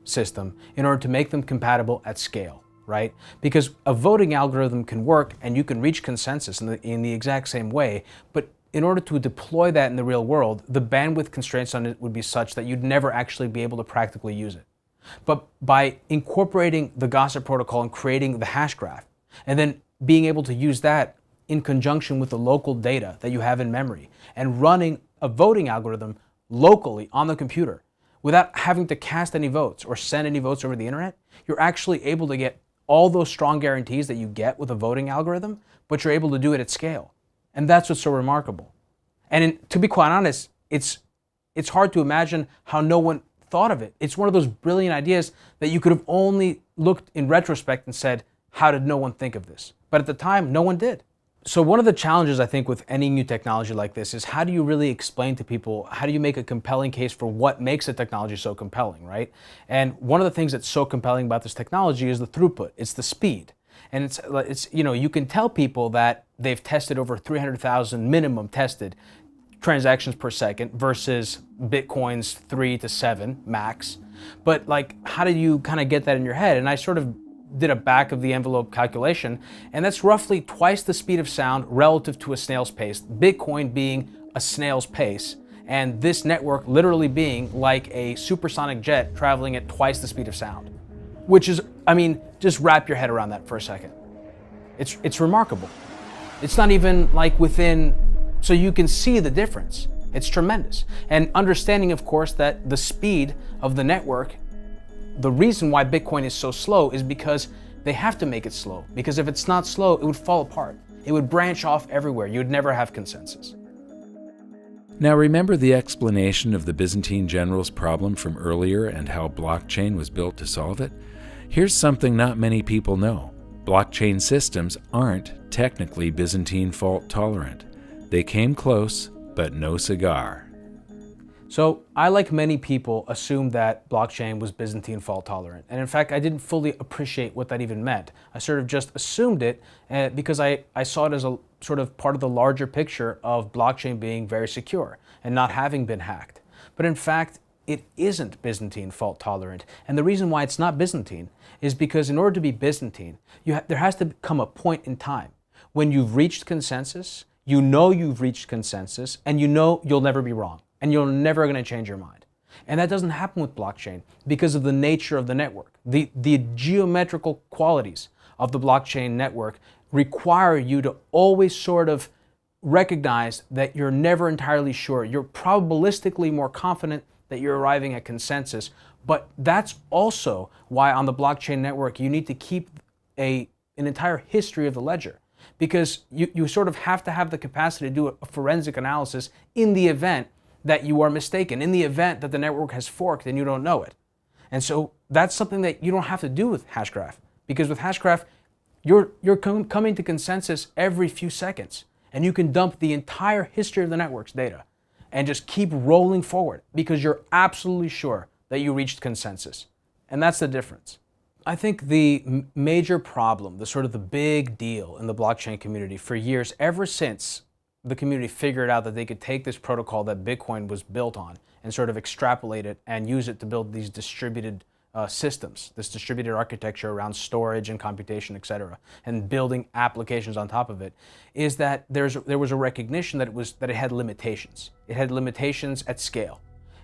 system in order to make them compatible at scale, right? Because a voting algorithm can work and you can reach consensus in the exact same way, but in order to deploy that in the real world, the bandwidth constraints on it would be such that you'd never actually be able to practically use it. But by incorporating the gossip protocol and creating the hash graph, and then being able to use that in conjunction with the local data that you have in memory, and running a voting algorithm locally on the computer without having to cast any votes or send any votes over the internet, you're actually able to get all those strong guarantees that you get with a voting algorithm, but you're able to do it at scale. And that's what's so remarkable. And to be quite honest, it's hard to imagine how no one thought of it. It's one of those brilliant ideas that you could have only looked in retrospect and said, how did no one think of this? But at the time, no one did. So one of the challenges I think with any new technology like this is how do you really explain to people, how do you make a compelling case for what makes a technology so compelling, right? And one of the things that's so compelling about this technology is the throughput, it's the speed. And it's you know, you can tell people that they've tested over 300,000 minimum tested transactions per second versus Bitcoin's 3 to 7 max. But like, how do you kind of get that in your head? And I sort of did a back of the envelope calculation, and that's roughly twice the speed of sound relative to a snail's pace, Bitcoin being a snail's pace, and this network literally being like a supersonic jet traveling at twice the speed of sound. Which is, I mean, just wrap your head around that for a second. It's remarkable. It's not even like within, so you can see the difference. It's tremendous. And understanding, of course, that the speed of the network, the reason why Bitcoin is so slow is because they have to make it slow. Because if it's not slow, it would fall apart. It would branch off everywhere. You would never have consensus.
Now remember the explanation of the Byzantine general's problem from earlier and how blockchain was built to solve it? Here's something not many people know. Blockchain systems aren't technically Byzantine fault tolerant. They came close, but no cigar.
So I, like many people, assumed that blockchain was Byzantine fault tolerant. And in fact, I didn't fully appreciate what that even meant. I sort of just assumed it because I saw it as a sort of part of the larger picture of blockchain being very secure and not having been hacked. But in fact, it isn't Byzantine fault tolerant. And the reason why it's not Byzantine is because in order to be Byzantine, there has to come a point in time when you've reached consensus, you know you've reached consensus, and you know you'll never be wrong, and you're never going to change your mind. And that doesn't happen with blockchain because of the nature of the network. The geometrical qualities of the blockchain network require you to always sort of recognize that you're never entirely sure. You're probabilistically more confident that you're arriving at consensus, but that's also why on the blockchain network you need to keep an entire history of the ledger, because you sort of have to have the capacity to do a forensic analysis in the event that you are mistaken, in the event that the network has forked and you don't know it. And so that's something that you don't have to do with Hashgraph, because with Hashgraph, you're coming to consensus every few seconds, and you can dump the entire history of the network's data and just keep rolling forward because you're absolutely sure that you reached consensus. And that's the difference. I think the major problem, the sort of the big deal in the blockchain community for years, ever since the community figured out that they could take this protocol that Bitcoin was built on and sort of extrapolate it and use it to build these distributed systems, this distributed architecture around storage and computation, et cetera, and building applications on top of it, is that there was a recognition that it had limitations. It had limitations at scale.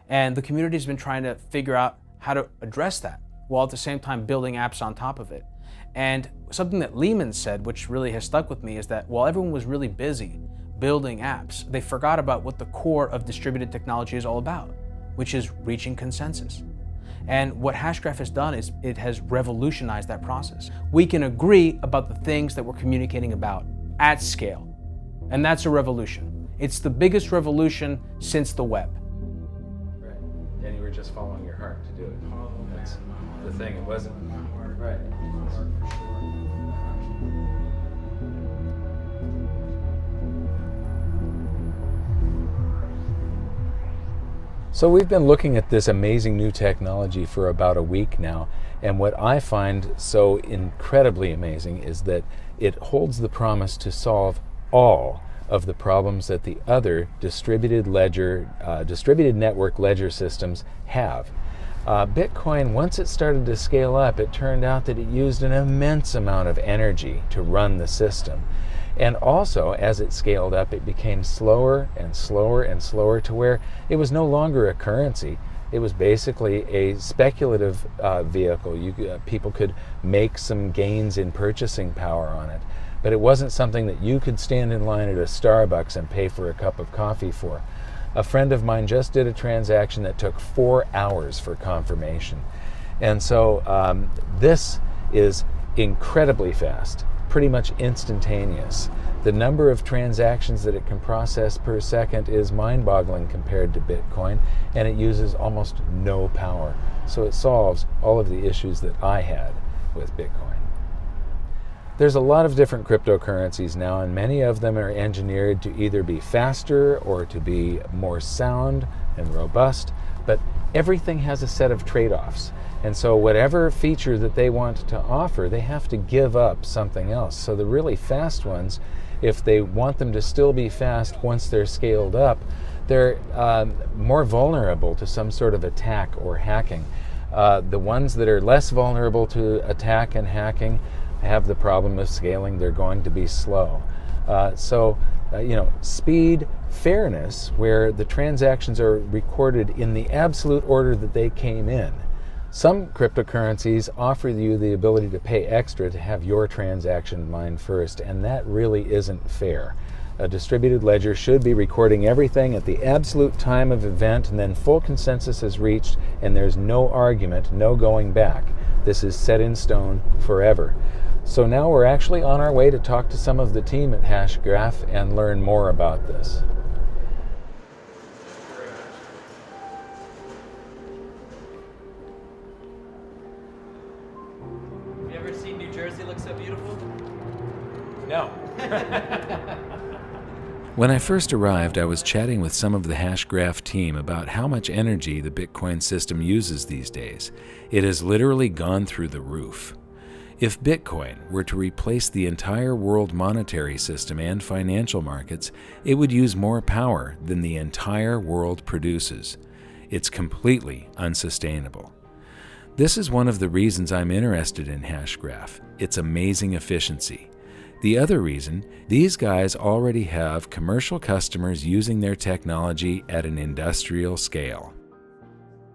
And the community has been trying to figure out how to address that, while at the same time building apps on top of it. And something that Lehman said, which really has stuck with me, is that while everyone was really busy building apps, they forgot about what the core of distributed technology is all about, which is reaching consensus. And what Hashgraph has done is it has revolutionized that process. We can agree about the things that we're communicating about at scale. And that's a revolution. It's the biggest revolution since the web.
Right. And you were just following your heart to do it. That's the thing. It wasn't. Right. So we've been looking at this amazing new technology for about a week now, and what I find so incredibly amazing is that it holds the promise to solve all of the problems that the other distributed network ledger systems have. Bitcoin, once it started to scale up, it turned out that it used an immense amount of energy to run the system. And also, as it scaled up, it became slower and slower and slower to where it was no longer a currency. It was basically a speculative vehicle. People could make some gains in purchasing power on it. But it wasn't something that you could stand in line at a Starbucks and pay for a cup of coffee for. A friend of mine just did a transaction that took 4 hours for confirmation. And so this is incredibly fast, pretty much instantaneous. The number of transactions that it can process per second is mind-boggling compared to Bitcoin, and it uses almost no power. So it solves all of the issues that I had with Bitcoin. There's a lot of different cryptocurrencies now, and many of them are engineered to either be faster or to be more sound and robust, but everything has a set of trade-offs. And so whatever feature that they want to offer, they have to give up something else. So the really fast ones, if they want them to still be fast once they're scaled up, they're more vulnerable to some sort of attack or hacking. The ones that are less vulnerable to attack and hacking have the problem of scaling. They're going to be slow. Speed, fairness, where the transactions are recorded in the absolute order that they came in. Some cryptocurrencies offer you the ability to pay extra to have your transaction mined first, and that really isn't fair. A distributed ledger should be recording everything at the absolute time of event, and then full consensus is reached, and there's no argument, no going back. This is set in stone forever. So now we're actually on our way to talk to some of the team at Hashgraph and learn more about this.
Have you ever seen New Jersey look so beautiful?
No.
When I first arrived, I was chatting with some of the Hashgraph team about how much energy the Bitcoin system uses these days. It has literally gone through the roof. If Bitcoin were to replace the entire world monetary system and financial markets, it would use more power than the entire world produces. It's completely unsustainable. This is one of the reasons I'm interested in Hashgraph, its amazing efficiency. The other reason, these guys already have commercial customers using their technology at an industrial scale.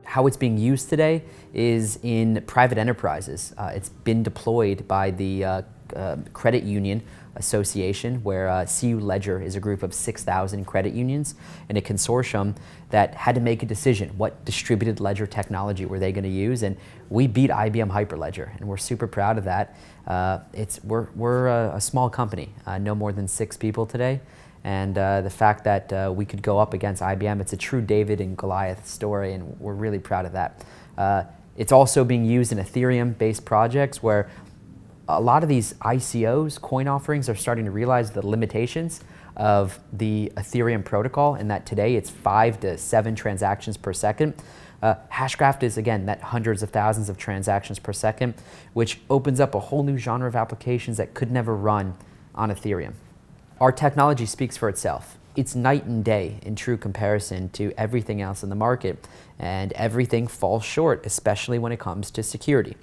How it's being used today is in private enterprises. It's been deployed by the Credit Union Association, where CU Ledger is a group of 6,000 credit unions and a consortium that had to make a decision. What distributed ledger technology were they going to use? And we beat IBM Hyperledger, and we're super proud of that. We're a small company, no more than 6 people today. And the fact that we could go up against IBM, it's a true David and Goliath story, and we're really proud of that. It's also being used in Ethereum-based projects where a lot of these ICOs, coin offerings, are starting to realize the limitations of the Ethereum protocol, and that today it's 5 to 7 transactions per second. Hashgraph is, again, that hundreds of thousands of transactions per second, which opens up a whole new genre of applications that could never run on Ethereum. Our technology speaks for itself. It's night and day in true comparison to everything else in the market, and everything falls short, especially when it comes to security.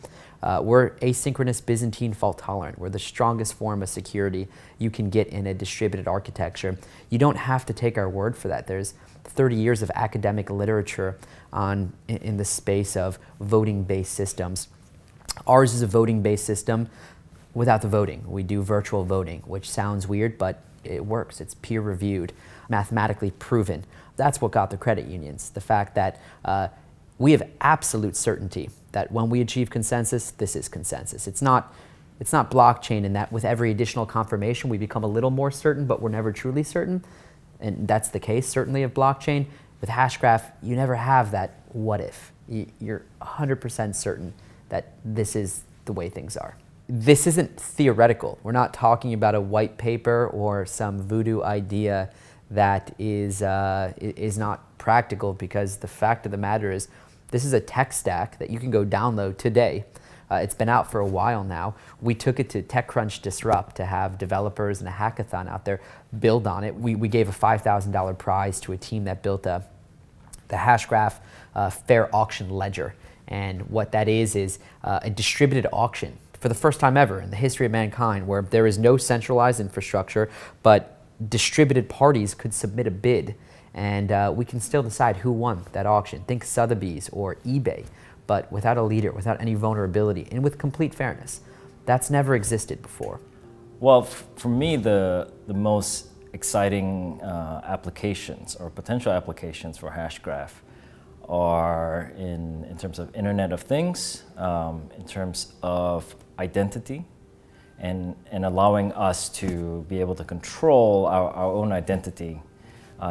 We're asynchronous Byzantine fault tolerant. We're the strongest form of security you can get in a distributed architecture. You don't have to take our word for that. There's 30 years of academic literature in the space of voting-based systems. Ours is a voting-based system without the voting. We do virtual voting, which sounds weird, but it works. It's peer-reviewed, mathematically proven. That's what got the credit unions, the fact that we have absolute certainty that when we achieve consensus, this is consensus. It's not blockchain in that with every additional confirmation we become a little more certain, but we're never truly certain. And that's the case, certainly, of blockchain. With Hashgraph, you never have that what if. You're 100% certain that this is the way things are. This isn't theoretical. We're not talking about a white paper or some voodoo idea that is not practical, because the fact of the matter is this is a tech stack that you can go download today. It's been out for a while now. We took it to TechCrunch Disrupt to have developers and a hackathon out there build on it. We gave a $5,000 prize to a team that built the Hashgraph fair auction ledger. And what that is a distributed auction for the first time ever in the history of mankind, where there is no centralized infrastructure, but distributed parties could submit a bid, and we can still decide who won that auction. Think Sotheby's or eBay, but without a leader, without any vulnerability, and with complete fairness. That's never existed before.
Well, for me, the most exciting applications or potential applications for Hashgraph are in terms of Internet of Things, in terms of identity, and allowing us to be able to control our own identity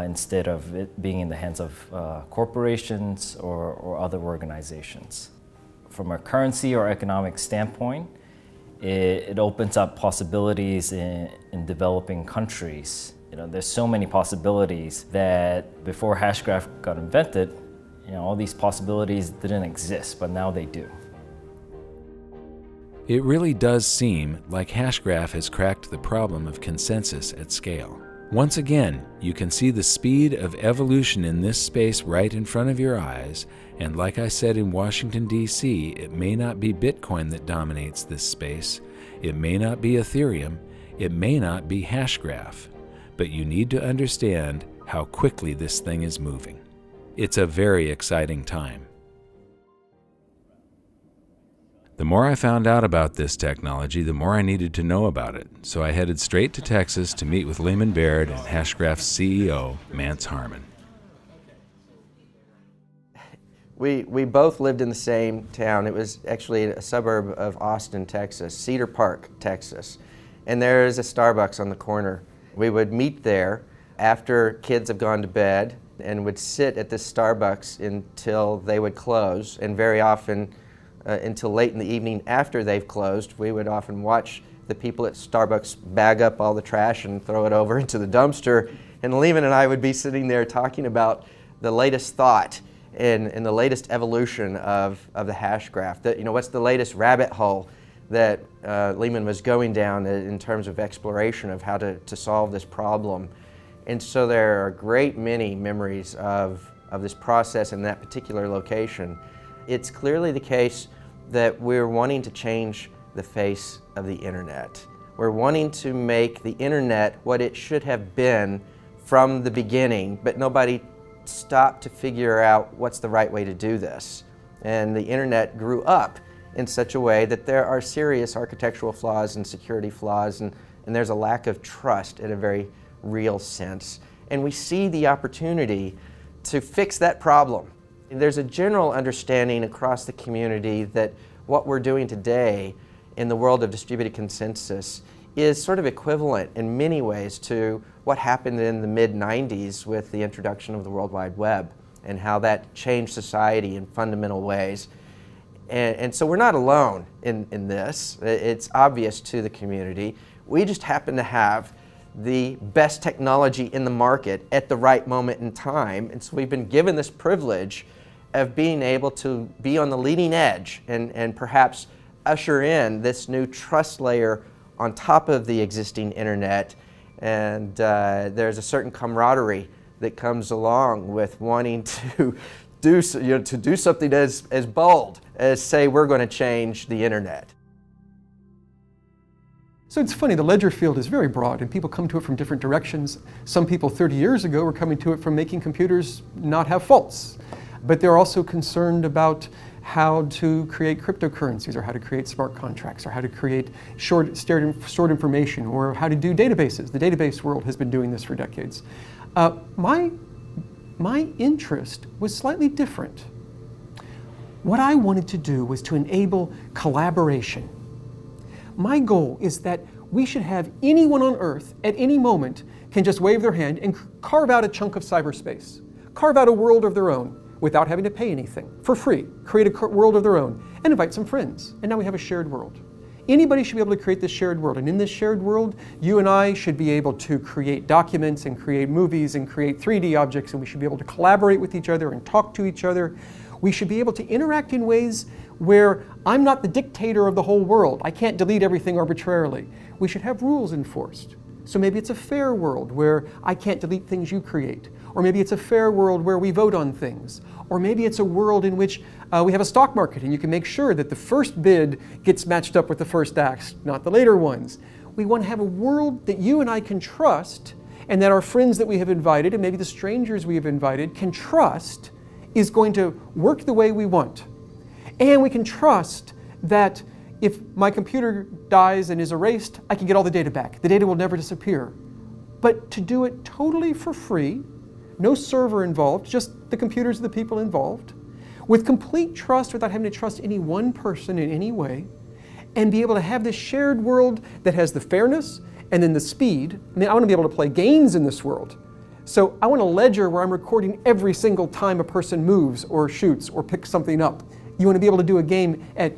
instead of it being in the hands of corporations or other organizations. From a currency or economic standpoint, it opens up possibilities in developing countries. You know, there's so many possibilities that before Hashgraph got invented, you know, all these possibilities didn't exist, but now they do.
It really does seem like Hashgraph has cracked the problem of consensus at scale. Once again, you can see the speed of evolution in this space right in front of your eyes, and like I said in Washington, D.C., it may not be Bitcoin that dominates this space, it may not be Ethereum, it may not be Hashgraph, but you need to understand how quickly this thing is moving. It's a very exciting time. The more I found out about this technology, the more I needed to know about it, so I headed straight to Texas to meet with Lehman Baird and Hashgraph's CEO, Mance Harmon.
We both lived in the same town. It was actually a suburb of Austin, Texas, Cedar Park, Texas. And there's a Starbucks on the corner. We would meet there after kids have gone to bed and would sit at this Starbucks until they would close, and very often until late in the evening after they've closed. We would often watch the people at Starbucks bag up all the trash and throw it over into the dumpster, and Lehman and I would be sitting there talking about the latest thought and the latest evolution of the Hashgraph. You know, what's the latest rabbit hole that Lehman was going down in terms of exploration of how to solve this problem. And so there are a great many memories of this process in that particular location. It's clearly the case that we're wanting to change the face of the internet. We're wanting to make the internet what it should have been from the beginning, but nobody stopped to figure out what's the right way to do this. And the internet grew up in such a way that there are serious architectural flaws and security flaws, and there's a lack of trust in a very real sense. And we see the opportunity to fix that problem. There's a general understanding across the community that what we're doing today in the world of distributed consensus is sort of equivalent in many ways to what happened in the mid-90s with the introduction of the World Wide Web and how that changed society in fundamental ways. And so we're not alone in this. It's obvious to the community. We just happen to have the best technology in the market at the right moment in time, and so we've been given this privilege of being able to be on the leading edge and perhaps usher in this new trust layer on top of the existing internet. And there's a certain camaraderie that comes along with wanting to do something as bold as say we're going to change the internet.
So it's funny, the ledger field is very broad and people come to it from different directions. Some people 30 years ago were coming to it from making computers not have faults. But they're also concerned about how to create cryptocurrencies, or how to create smart contracts, or how to create stored information, or how to do databases. The database world has been doing this for decades. My interest was slightly different. What I wanted to do was to enable collaboration. My goal is that we should have anyone on Earth at any moment can just wave their hand and carve out a chunk of cyberspace, carve out a world of their own without having to pay anything, for free, create a world of their own, and invite some friends. And now we have a shared world. anybody should be able to create this shared world. And in this shared world, you and I should be able to create documents and create movies and create 3D objects, and we should be able to collaborate with each other and talk to each other. We should be able to interact in ways where I'm not the dictator of the whole world. I can't delete everything arbitrarily. We should have rules enforced. So maybe it's a fair world where I can't delete things you create. Or maybe it's a fair world where we vote on things. Or maybe it's a world in which we have a stock market and you can make sure that the first bid gets matched up with the first act, not the later ones. We want to have a world that you and I can trust, and that our friends that we have invited, and maybe the strangers we have invited, can trust is going to work the way we want. And we can trust that if my computer dies and is erased, I can get all the data back. The data will never disappear. But to do it totally for free, no server involved, just the computers of the people involved, with complete trust without having to trust any one person in any way, and be able to have this shared world that has the fairness and then the speed. I mean, I want to be able to play games in this world. So I want a ledger where I'm recording every single time a person moves or shoots or picks something up. You want to be able to do a game at,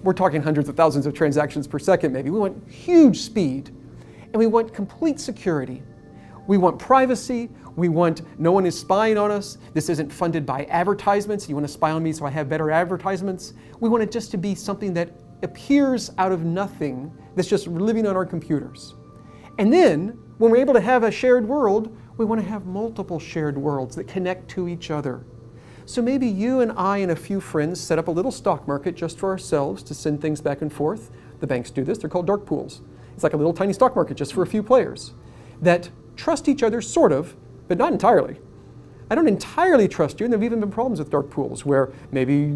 we're talking hundreds of thousands of transactions per second maybe. We want huge speed, and we want complete security. We want privacy. We want no one is spying on us. This isn't funded by advertisements. You want to spy on me so I have better advertisements. We want it just to be something that appears out of nothing, that's just living on our computers. And then, when we're able to have a shared world, we want to have multiple shared worlds that connect to each other. So maybe you and I and a few friends set up a little stock market just for ourselves to send things back and forth. The banks do this. They're called dark pools. It's like a little tiny stock market just for a few players that trust each other, sort of, but not entirely. I don't entirely trust you, and there have even been problems with dark pools where maybe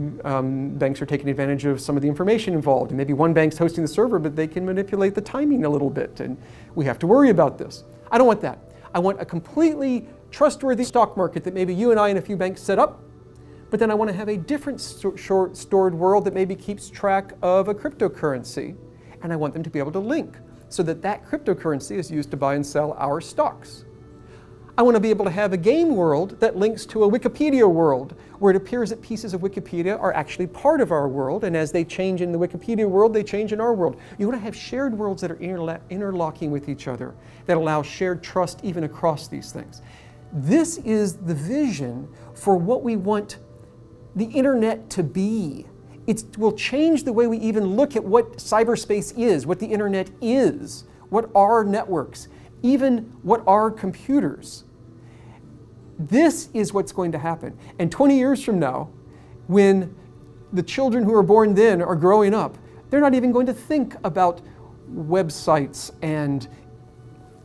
banks are taking advantage of some of the information involved, and maybe one bank's hosting the server, but they can manipulate the timing a little bit, and we have to worry about this. I don't want that. I want a completely trustworthy stock market that maybe you and I and a few banks set up, but then I want to have a different stored world that maybe keeps track of a cryptocurrency, and I want them to be able to link so that that cryptocurrency is used to buy and sell our stocks. I want to be able to have a game world that links to a Wikipedia world, where it appears that pieces of Wikipedia are actually part of our world, and as they change in the Wikipedia world, they change in our world. You want to have shared worlds that are interlocking with each other, that allow shared trust even across these things. This is the vision for what we want the internet to be. It will change the way we even look at what cyberspace is, what the internet is, what are networks, even what are computers. This is what's going to happen. And 20 years from now, when the children who are born then are growing up, they're not even going to think about websites and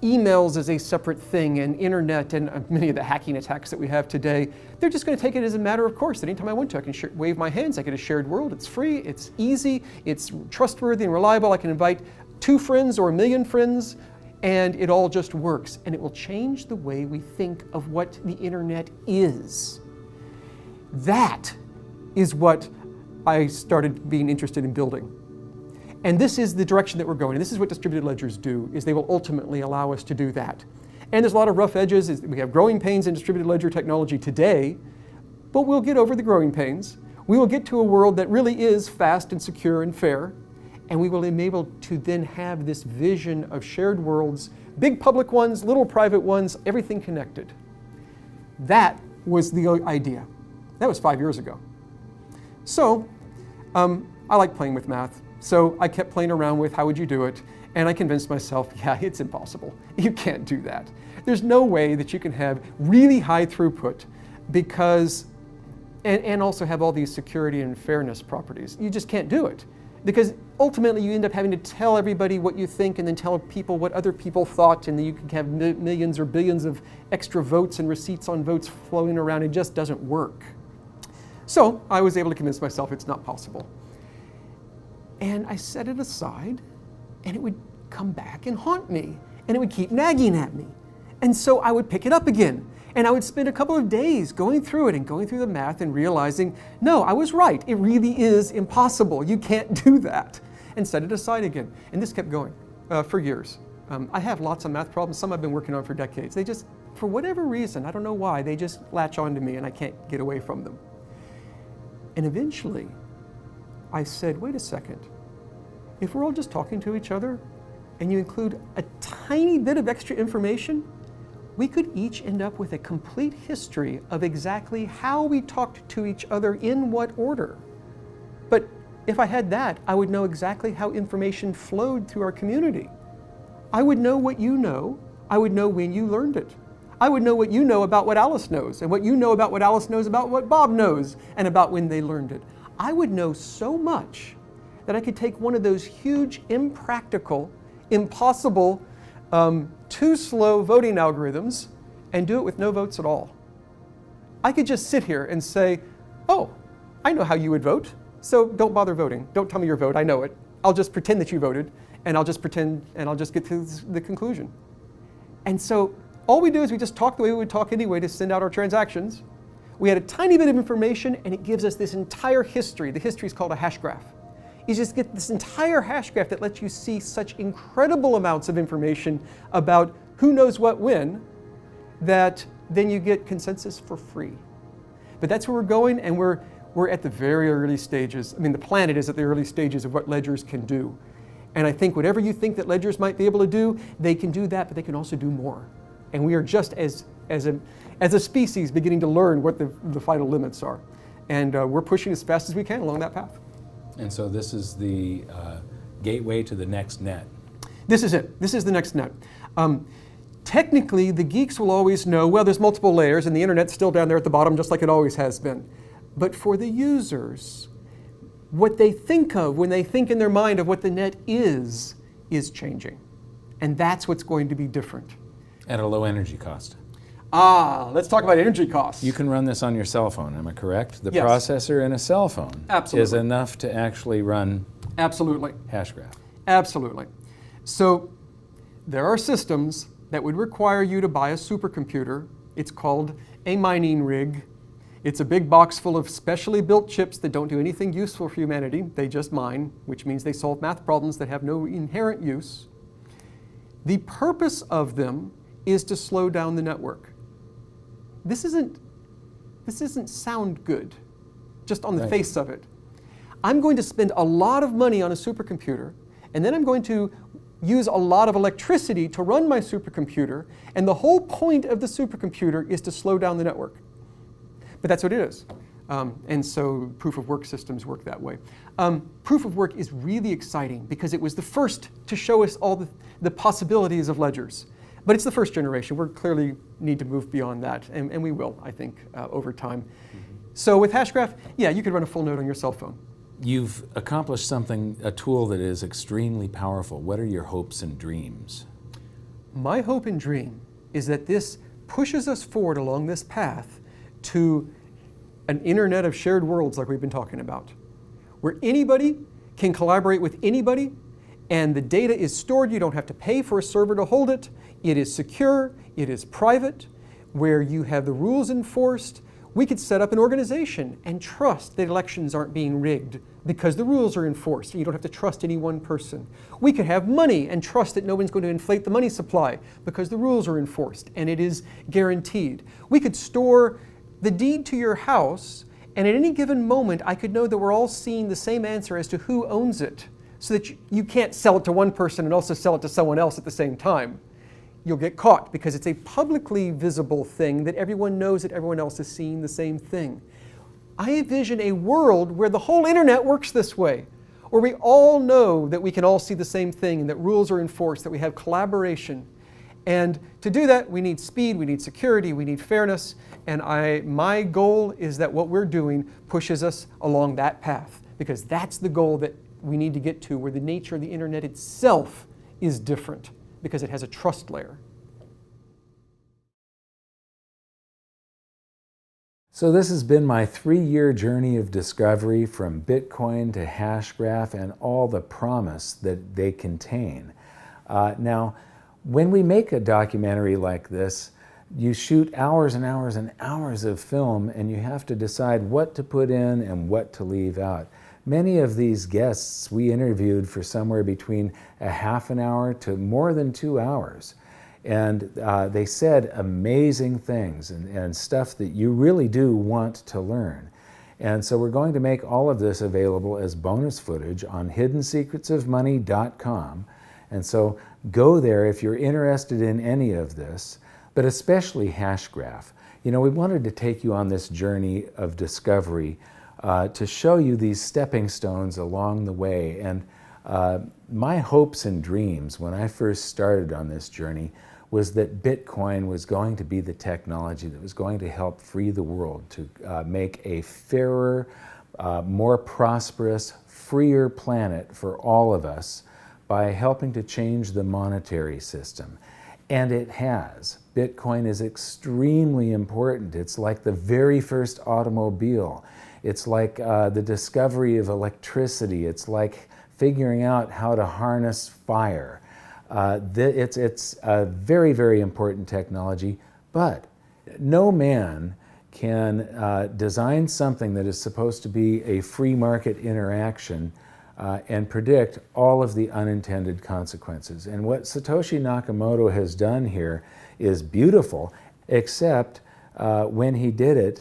emails as a separate thing and internet and many of the hacking attacks that we have today. They're just going to take it as a matter of course. That anytime I want to, I can wave my hands. I get a shared world. It's free, it's easy, it's trustworthy and reliable. I can invite 2 friends or 1 million friends, and it all just works. And it will change the way we think of what the internet is. That is what I started being interested in building. And this is the direction that we're going. And this is what distributed ledgers do, is they will ultimately allow us to do that. And there's a lot of rough edges. We have growing pains in distributed ledger technology today, but we'll get over the growing pains. We will get to a world that really is fast and secure and fair, and we will be able to then have this vision of shared worlds, big public ones, little private ones, everything connected. That was the idea. That was 5 years ago. So I like playing with math. So I kept playing around with how would you do it, and I convinced myself, yeah, it's impossible. You can't do that. There's no way that you can have really high throughput because, and also have all these security and fairness properties. You just can't do it. Because ultimately you end up having to tell everybody what you think and then tell people what other people thought, and then you can have millions or billions of extra votes and receipts on votes flowing around. It just doesn't work. So I was able to convince myself it's not possible. And I set it aside, and it would come back and haunt me, and it would keep nagging at me. And so I would pick it up again, and I would spend a couple of days going through it and going through the math and realizing, no, I was right. It really is impossible. You can't do that. And set it aside again. And this kept going for years. I have lots of math problems. Some I've been working on for decades. They just, for whatever reason, I don't know why, they just latch onto me, and I can't get away from them. And eventually, I said, wait a second. if we're all just talking to each other and you include a tiny bit of extra information, we could each end up with a complete history of exactly how we talked to each other in what order. But if I had that, I would know exactly how information flowed through our community. I would know what you know. I would know when you learned it. I would know what you know about what Alice knows, and what you know about what Alice knows about what Bob knows, and about when they learned it. I would know so much that I could take one of those huge, impractical, impossible, too slow voting algorithms and do it with no votes at all. I could just sit here and say, oh, I know how you would vote, so don't bother voting. Don't tell me your vote, I know it. I'll just pretend that you voted, and I'll just pretend, and I'll just get to the conclusion. And so all we do is we just talk the way we would talk anyway to send out our transactions. We had a tiny bit of information, and it gives us this entire history. The history is called a hash graph. You just get this entire hash graph that lets you see such incredible amounts of information about who knows what when, that then you get consensus for free. But that's where we're going, and we're at the very early stages. I mean, the planet is at the early stages of what ledgers can do. And I think whatever you think that ledgers might be able to do, they can do that, but they can also do more. And we are just as a species beginning to learn what the final limits are. And we're pushing as fast as we can along that path.
And so this is the gateway to the next net.
This is it. This is the next net. Technically, the geeks will always know, well, there's multiple layers, and the internet's still down there at the bottom, just like it always has been. But for the users, what they think of when they think in their mind of what the net is changing. And that's what's going to be different.
At a low energy cost.
Let's talk about energy costs.
You can run this on your cell phone, am I correct? The
Yes.
processor in a cell phone
Absolutely.
is enough to actually run
Absolutely.
Hashgraph.
Absolutely. So there are systems that would require you to buy a supercomputer. It's called a mining rig. It's a big box full of specially built chips that don't do anything useful for humanity. They just mine, which means they solve math problems that have no inherent use. The purpose of them is to slow down the network. This isn't sound good, just on the face of it. I'm going to spend a lot of money on a supercomputer, and then I'm going to use a lot of electricity to run my supercomputer, and the whole point of the supercomputer is to slow down the network. But that's what it is. And so proof of work systems work that way. Proof of work is really exciting because it was the first to show us all the possibilities of ledgers. But it's the first generation. We clearly need to move beyond that, and we will, I think, over time. So with Hashgraph, yeah, you could run a full node on your cell phone.
You've accomplished something, a tool that is extremely powerful. What are your hopes and dreams?
My hope and dream is that this pushes us forward along this path to an internet of shared worlds like we've been talking about, where anybody can collaborate with anybody, and the data is stored. You don't have to pay for a server to hold it. It is secure, it is private, where you have the rules enforced. We could set up an organization and trust that elections aren't being rigged because the rules are enforced and you don't have to trust any one person. We could have money and trust that no one's going to inflate the money supply because the rules are enforced and it is guaranteed. We could store the deed to your house, and at any given moment I could know that we're all seeing the same answer as to who owns it, so that you can't sell it to one person and also sell it to someone else at the same time. You'll get caught because it's a publicly visible thing that everyone knows that everyone else is seeing the same thing. I envision a world where the whole internet works this way, where we all know that we can all see the same thing and that rules are enforced, that we have collaboration. And to do that, we need speed, we need security, we need fairness, and my goal is that what we're doing pushes us along that path, because that's the goal that we need to get to, where the nature of the internet itself is different, because it has a trust layer.
So this has been my 3-year journey of discovery from Bitcoin to Hashgraph and all the promise that they contain. Now, when we make a documentary like this, you shoot hours and hours and hours of film, and you have to decide what to put in and what to leave out. Many of these guests we interviewed for somewhere between a half an hour to more than 2 hours. And they said amazing things and stuff that you really do want to learn. And so we're going to make all of this available as bonus footage on hiddensecretsofmoney.com. And so go there if you're interested in any of this, but especially Hashgraph. You know, we wanted to take you on this journey of discovery to show you these stepping stones along the way. And my hopes and dreams when I first started on this journey was that Bitcoin was going to be the technology that was going to help free the world to make a fairer, more prosperous, freer planet for all of us by helping to change the monetary system. And it has. Bitcoin is extremely important. It's like the very first automobile. It's like the discovery of electricity. It's like figuring out how to harness fire. It's a very, very important technology, but no man can design something that is supposed to be a free market interaction and predict all of the unintended consequences. And what Satoshi Nakamoto has done here is beautiful, except when he did it,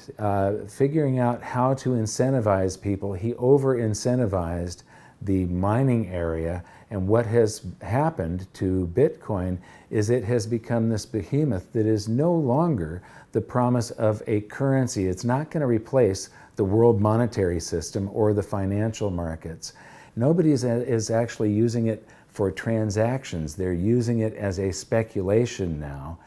figuring out how to incentivize people, he over-incentivized the mining area. And what has happened to Bitcoin is it has become this behemoth that is no longer the promise of a currency. It's not going to replace the world monetary system or the financial markets. Nobody is actually using it for transactions. They're using it as a speculation now.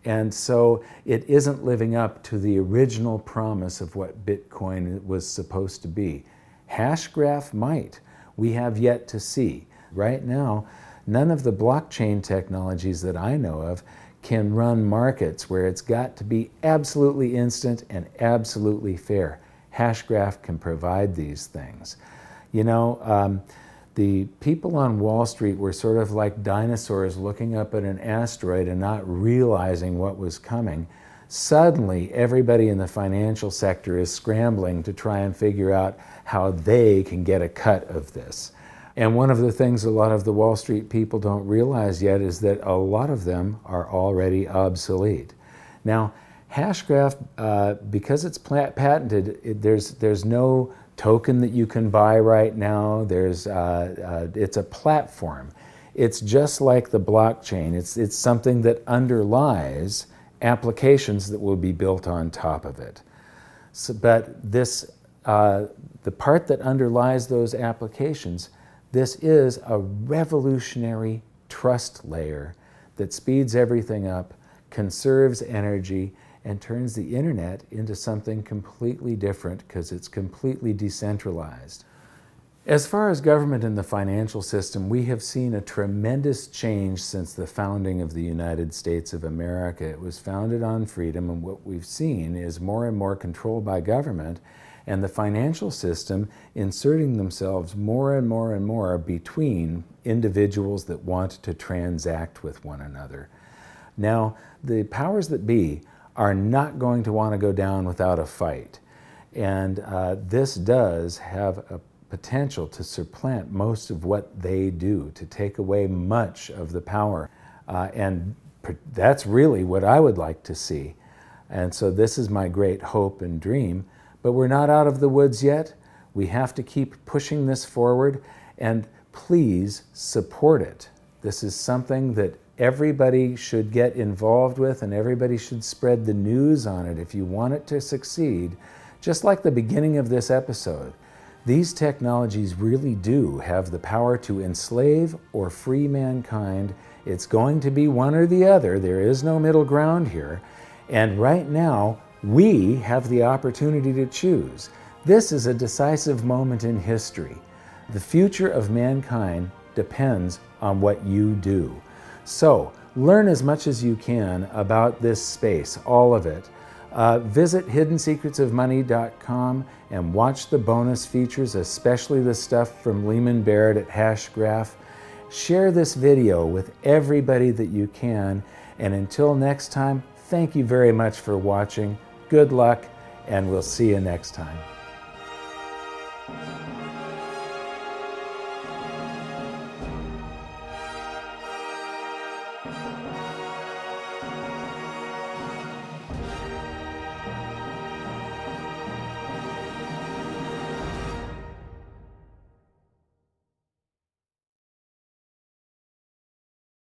And so it isn't living up to the original promise of what Bitcoin was supposed to be. Hashgraph might. We have yet to see. Right now, none of the blockchain technologies that I know of can run markets where it's got to be absolutely instant and absolutely fair. Hashgraph can provide these things. You know, the people on Wall Street were sort of like dinosaurs looking up at an asteroid and not realizing what was coming. Suddenly, everybody in the financial sector is scrambling to try and figure out how they can get a cut of this. And one of the things a lot of the Wall Street people don't realize yet is that a lot of them are already obsolete. Now, Hashgraph, because it's patented, there's no token that you can buy right now. It's a platform. It's just like the blockchain. It's something that underlies applications that will be built on top of it. So, but this, the part that underlies those applications, this is a revolutionary trust layer that speeds everything up, conserves energy, and turns the internet into something completely different because it's completely decentralized. As far as government and the financial system, we have seen a tremendous change since the founding of the United States of America. It was founded on freedom, and what we've seen is more and more control by government and the financial system inserting themselves more and more and more between individuals that want to transact with one another. Now, the powers that be are not going to want to go down without a fight. And this does have a potential to supplant most of what they do, to take away much of the power. And that's really what I would like to see. And so this is my great hope and dream. But we're not out of the woods yet. We have to keep pushing this forward, and please support it. This is something that everybody should get involved with, and everybody should spread the news on it if you want it to succeed. Just like the beginning of this episode, these technologies really do have the power to enslave or free mankind. It's going to be one or the other. There is no middle ground here. And right now, we have the opportunity to choose. This is a decisive moment in history. The future of mankind depends on what you do. So, learn as much as you can about this space, all of it. Visit hiddensecretsofmoney.com and watch the bonus features, especially the stuff from Lehman Barrett at Hashgraph. Share this video with everybody that you can. And until next time, thank you very much for watching. Good luck, and we'll see you next time.